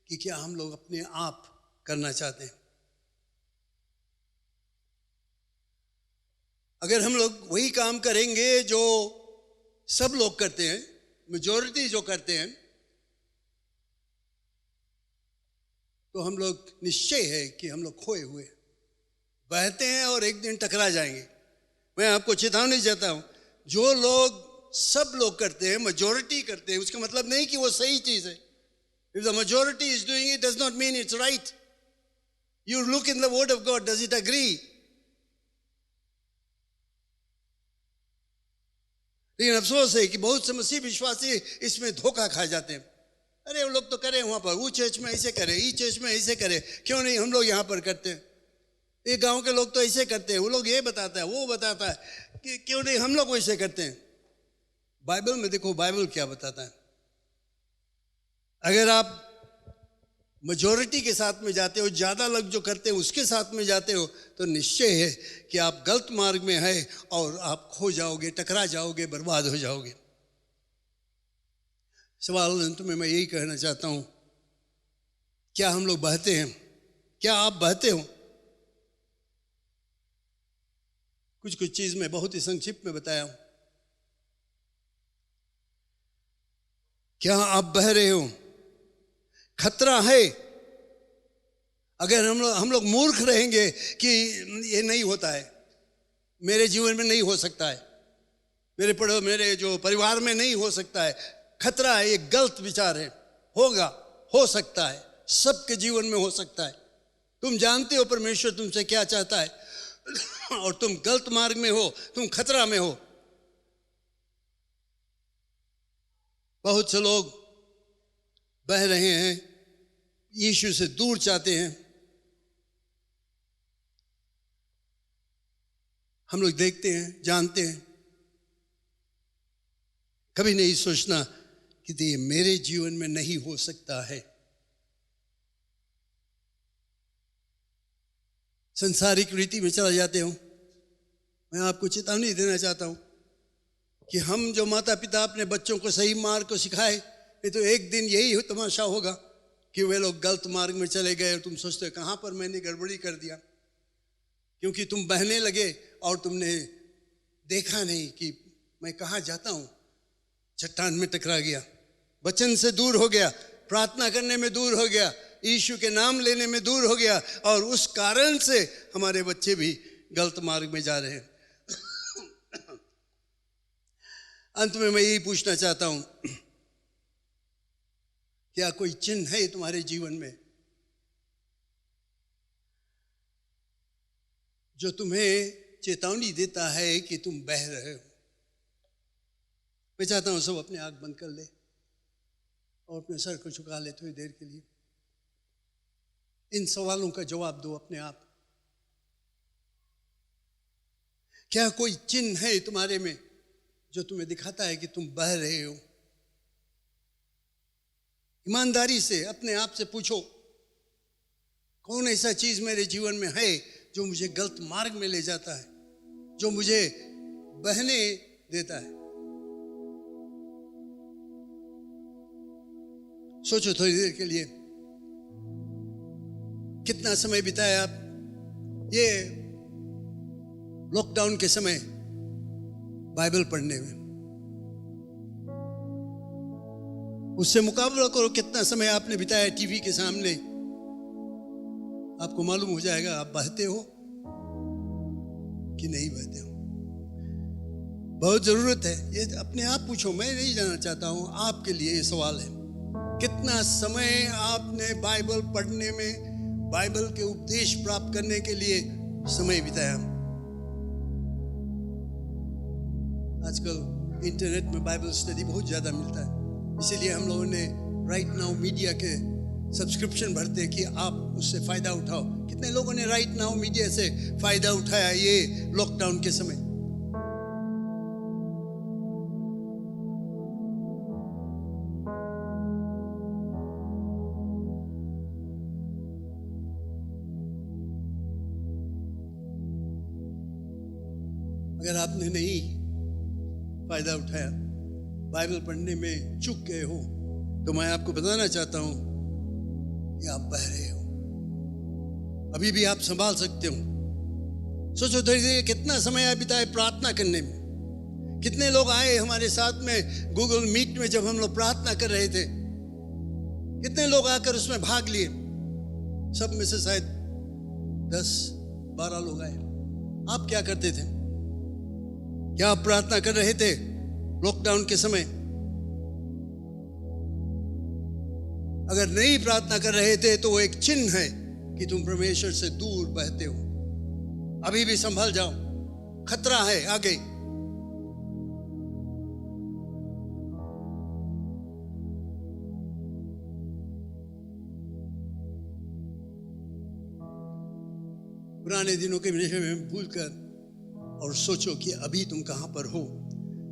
कि क्या हम लोग अपने आप करना चाहते हैं? अगर हम लोग वही काम करेंगे जो सब लोग करते हैं, मेजॉरिटी जो करते हैं, तो हम लोग निश्चय है कि हम लोग खोए हुए बहते हैं और एक दिन टकरा जाएंगे। मैं आपको चेतावनी देता हूं, जो लोग सब लोग करते हैं, मेजॉरिटी करते हैं, उसका मतलब नहीं कि वो सही चीज है। If the majority is doing it, does not mean it's right. You look in the word of God, does it agree? लेकिन अफसोस है कि बहुत से मसीह विश्वासी इसमें धोखा खा जाते हैं। अरे वो लोग तो करे वहां पर, वो चर्च में ऐसे करे, इस चर्च में ऐसे करे, क्यों नहीं हम लोग यहाँ पर करते हैं? ये गांव के लोग तो ऐसे करते हैं, वो लोग ये बताता है, वो बताता है, कि क्यों नहीं हम लोग वैसे करते हैं? बाइबल में देखो, बाइबल क्या बताता है। अगर आप मेजॉरिटी के साथ में जाते हो, ज्यादा लोग जो करते हैं उसके साथ में जाते हो, तो निश्चय है कि आप गलत मार्ग में है और आप खो जाओगे, टकरा जाओगे, बर्बाद हो जाओगे। सवाल अंत में मैं यही कहना चाहता हूं, क्या हम लोग बहते हैं? क्या आप बहते हो? कुछ कुछ चीज मैं बहुत ही संक्षिप्त में बताया हूं। क्या आप बह रहे हो? खतरा है अगर हम लोग मूर्ख रहेंगे कि ये नहीं होता है, मेरे जीवन में नहीं हो सकता है, मेरे जो परिवार में नहीं हो सकता है। खतरा है, ये गलत विचार है। होगा, हो सकता है, सबके जीवन में हो सकता है। तुम जानते हो परमेश्वर तुमसे क्या चाहता है और तुम गलत मार्ग में हो, तुम खतरा में हो। बहुत से लोग बह रहे हैं, यीशु से दूर चाहते हैं। हम लोग देखते हैं, जानते हैं, कभी नहीं सोचना कि ये मेरे जीवन में नहीं हो सकता है। संसारिक रीति में चला जाते हो। मैं आपको चेतावनी देना चाहता हूं कि हम जो माता पिता अपने बच्चों को सही मार्ग को सिखाए, ये तो एक दिन यही तमाशा होगा कि वे लोग गलत मार्ग में चले गए और तुम सोचते हो कहां पर मैंने गड़बड़ी कर दिया, क्योंकि तुम बहने लगे और तुमने देखा नहीं कि मैं कहां जाता हूं। चट्टान में टकरा गया, वचन से दूर हो गया, प्रार्थना करने में दूर हो गया, यीशु के नाम लेने में दूर हो गया, और उस कारण से हमारे बच्चे भी गलत मार्ग में जा रहे हैं। अंत में मैं यही पूछना चाहता हूं, क्या कोई चिन्ह है तुम्हारे जीवन में जो तुम्हें चेतावनी देता है कि तुम बह रहे हो? मैं चाहता हूं सब अपने आंख बंद कर ले और अपने सर को झुका ले थोड़ी देर के लिए। इन सवालों का जवाब दो अपने आप। क्या कोई चिन्ह है तुम्हारे में जो तुम्हें दिखाता है कि तुम बह रहे हो? ईमानदारी से अपने आप से पूछो, कौन ऐसा चीज मेरे जीवन में है जो मुझे गलत मार्ग में ले जाता है, जो मुझे बहने देता है? सोचो थोड़ी देर के लिए। कितना समय बिताया आप ये लॉकडाउन के समय बाइबल पढ़ने में? उससे मुकाबला करो कितना समय आपने बिताया टीवी के सामने। आपको मालूम हो जाएगा आप बहते हो कि नहीं बहते हो। बहुत जरूरत है, ये अपने आप पूछो। मैं नहीं जानना चाहता हूं, आपके लिए ये सवाल है। कितना समय आपने बाइबल पढ़ने में, बाइबल के उपदेश प्राप्त करने के लिए समय बिताया? आजकल इंटरनेट में बाइबल स्टडी बहुत ज़्यादा मिलता है, इसीलिए हम लोगों ने राइट नाउ मीडिया के सब्सक्रिप्शन भरते हैं कि आप उससे फ़ायदा उठाओ। कितने लोगों ने राइट नाउ मीडिया से फ़ायदा उठाया ये लॉकडाउन के समय? अगर आपने नहीं फ़ायदा उठाया, बाइबल पढ़ने में चूक गए हो, तो मैं आपको बताना चाहता हूं कि आप बह रहे हो। अभी भी आप संभाल सकते हो। सोचो थोड़ी देर, कितना समय आप बिताए प्रार्थना करने में? कितने लोग आए हमारे साथ में गूगल मीट में जब हम लोग प्रार्थना कर रहे थे? कितने लोग आकर उसमें भाग लिए? सब में से शायद 10-12 लोग आए। आप क्या करते थे? क्या आप प्रार्थना कर रहे थे लॉकडाउन के समय? अगर नहीं प्रार्थना कर रहे थे तो वो एक चिन्ह है कि तुम परमेश्वर से दूर बहते हो। अभी भी संभल जाओ, खतरा है आगे। पुराने दिनों के विषय में भूलकर और सोचो कि अभी तुम कहां पर हो।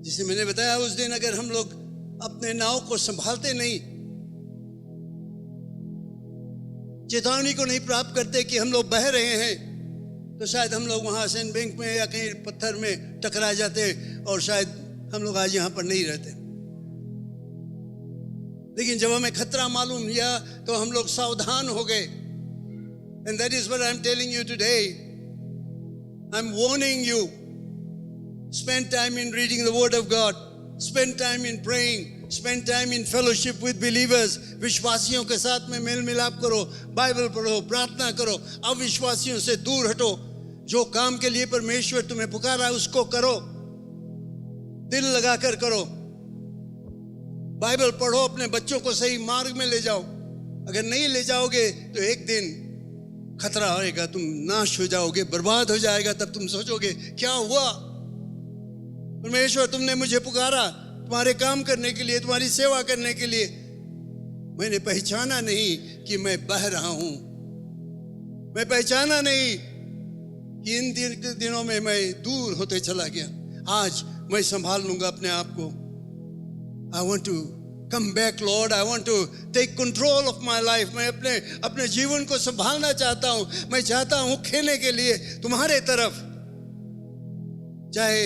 जिसे मैंने बताया उस दिन, अगर हम लोग अपने नाव को संभालते नहीं, चेतावनी को नहीं प्राप्त करते कि हम लोग बह रहे हैं, तो शायद हम लोग वहां सैंड बैंक में या कहीं पत्थर में टकरा जाते और शायद हम लोग आज यहां पर नहीं रहते। लेकिन जब हमें खतरा मालूम हुआ तो हम लोग सावधान हो गए। And that is what I'm telling you today. I'm warning you. Spend time in reading the Word of God. Spend time in praying. Spend time in fellowship with believers. विश्वासियों के साथ में मेल मिलाप करो, बाइबल पढ़ो, प्रार्थना करो। अविश्वासियों से दूर हटो। जो काम के लिए परमेश्वर तुम्हें पुकारा है उसको करो, दिल लगाकर करो। बाइबल पढ़ो, अपने बच्चों को सही मार्ग में ले जाओ। अगर नहीं ले जाओगे तो एक दिन खतरा होएगा, तुम नाश हो जाओगे, बर्बाद हो जाएगा। तब तुम सोचोगे क्या हुआ? परमेश्वर तुमने मुझे पुकारा तुम्हारे काम करने के लिए, तुम्हारी सेवा करने के लिए, मैंने पहचाना नहीं कि मैं बह रहा हूं। मैं पहचाना नहीं कि इन दिनों में मैं दूर होते चला गया। आज मैं संभाल लूंगा अपने आप को। I want to come back, Lord. I want to take control of my life. मैं अपने जीवन को संभालना चाहता हूँ। मैं चाहता हूँ खेने के लिए तुम्हारे तरफ, चाहे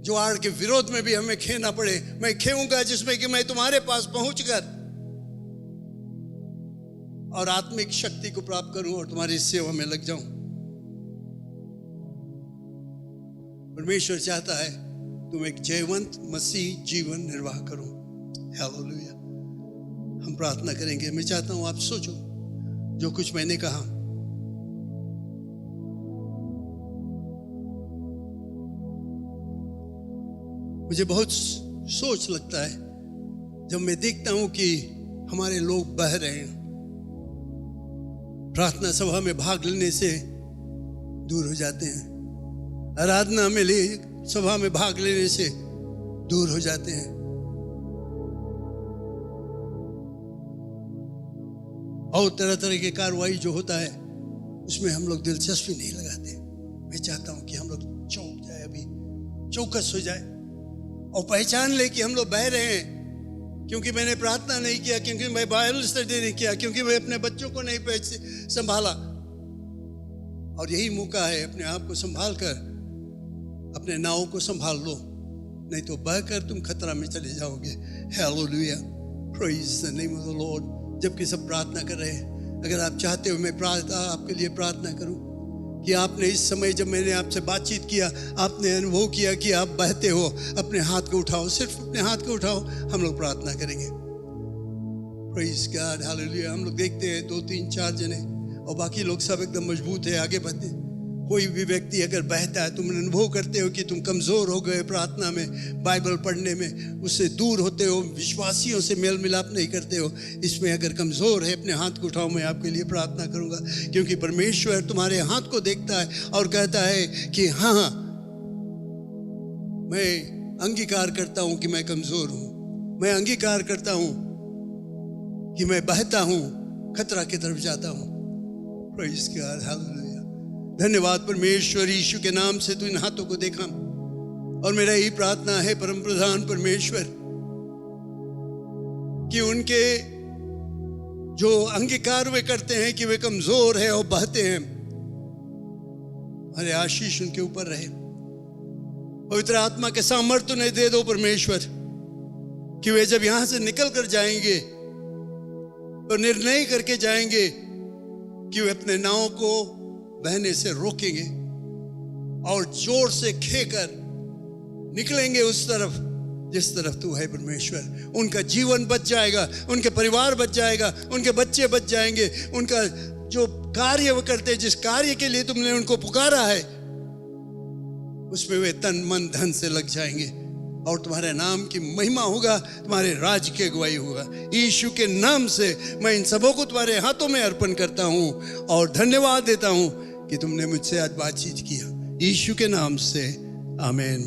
ज्वार के विरोध में भी हमें खेना पड़े। मैं खेऊंगा जिसमें कि मैं तुम्हारे पास पहुंचकर और आत्मिक शक्ति को प्राप्त करूं और तुम्हारी सेवा में लग जाऊं। परमेश्वर चाहता है तुम एक जयवंत मसीह जीवन निर्वाह करो। हालेलुया। हम प्रार्थना करेंगे। मैं चाहता हूं आप सोचो जो कुछ मैंने कहा। मुझे बहुत सोच लगता है जब मैं देखता हूं कि हमारे लोग बह रहे हैं, प्रार्थना सभा में भाग लेने से दूर हो जाते हैं, आराधना में सभा में भाग लेने से दूर हो जाते हैं, और तरह तरह की कार्रवाई जो होता है उसमें हम लोग दिलचस्पी नहीं लगाते। मैं चाहता हूं कि हम लोग चौंक जाए, अभी चौकस हो जाए और पहचान ले कि हम लोग बह रहे हैं क्योंकि मैंने प्रार्थना नहीं किया, क्योंकि मैं बाइबल स्टडी नहीं किया, क्योंकि मैं अपने बच्चों को नहीं संभाला। और यही मौका है, अपने आप को संभाल कर अपने नाव को संभाल लो, नहीं तो बहकर तुम खतरा में चले जाओगे। Hallelujah, praise the name of the Lord. जबकि सब प्रार्थना कर रहे हैं, अगर आप चाहते हो मैं आपके लिए प्रार्थना करूं कि आपने इस समय जब मैंने आपसे बातचीत किया आपने अनुभव किया कि आप बहते हो, अपने हाथ को उठाओ, सिर्फ अपने हाथ को उठाओ, हम लोग प्रार्थना करेंगे। Praise God, hallelujah. हम लोग देखते हैं 2 3 4 जने और बाकी लोग सब एकदम मजबूत है, आगे बढ़ते। कोई भी व्यक्ति अगर बहता है, तुम अनुभव करते हो कि तुम कमज़ोर हो गए प्रार्थना में, बाइबल पढ़ने में, उससे दूर होते हो, विश्वासियों से मेल मिलाप नहीं करते हो, इसमें अगर कमज़ोर है अपने हाथ को उठाओ, मैं आपके लिए प्रार्थना करूंगा। क्योंकि परमेश्वर तुम्हारे हाथ को देखता है और कहता है कि हाँ, मैं अंगीकार करता हूं कि मैं कमज़ोर हूं, मैं अंगीकार करता हूं कि मैं बहता हूं, खतरा की तरफ जाता हूं। Praise God, hallelujah. धन्यवाद परमेश्वर, यीशु के नाम से तू इन हाथों को देखा, और मेरा यही प्रार्थना है परम प्रधान परमेश्वर कि उनके जो अंगीकार वे करते हैं कि वे कमजोर है और बहते हैं, हमारे आशीष उनके ऊपर रहे। पवित्र आत्मा के सामर्थ्य उन्हें दे दो परमेश्वर कि वे जब यहां से निकल कर जाएंगे तो निर्णय करके जाएंगे कि वे अपने नाव को बहने से रोकेंगे और जोर से खेकर निकलेंगे उस तरफ जिस तरफ तू है परमेश्वर। उनका जीवन बच जाएगा, उनके परिवार बच जाएगा, उनके बच्चे बच जाएंगे, उनका जो कार्य वो करते, जिस कार्य के लिए तुमने उनको पुकारा है उसमें वे तन मन धन से लग जाएंगे और तुम्हारे नाम की महिमा होगा, तुम्हारे राज की अगुवाई होगा। यीशु के नाम से मैं इन सबों को तुम्हारे हाथों में अर्पण करता हूं और धन्यवाद देता हूं कि तुमने मुझसे आज बातचीत किया। यीशु के नाम से आमीन।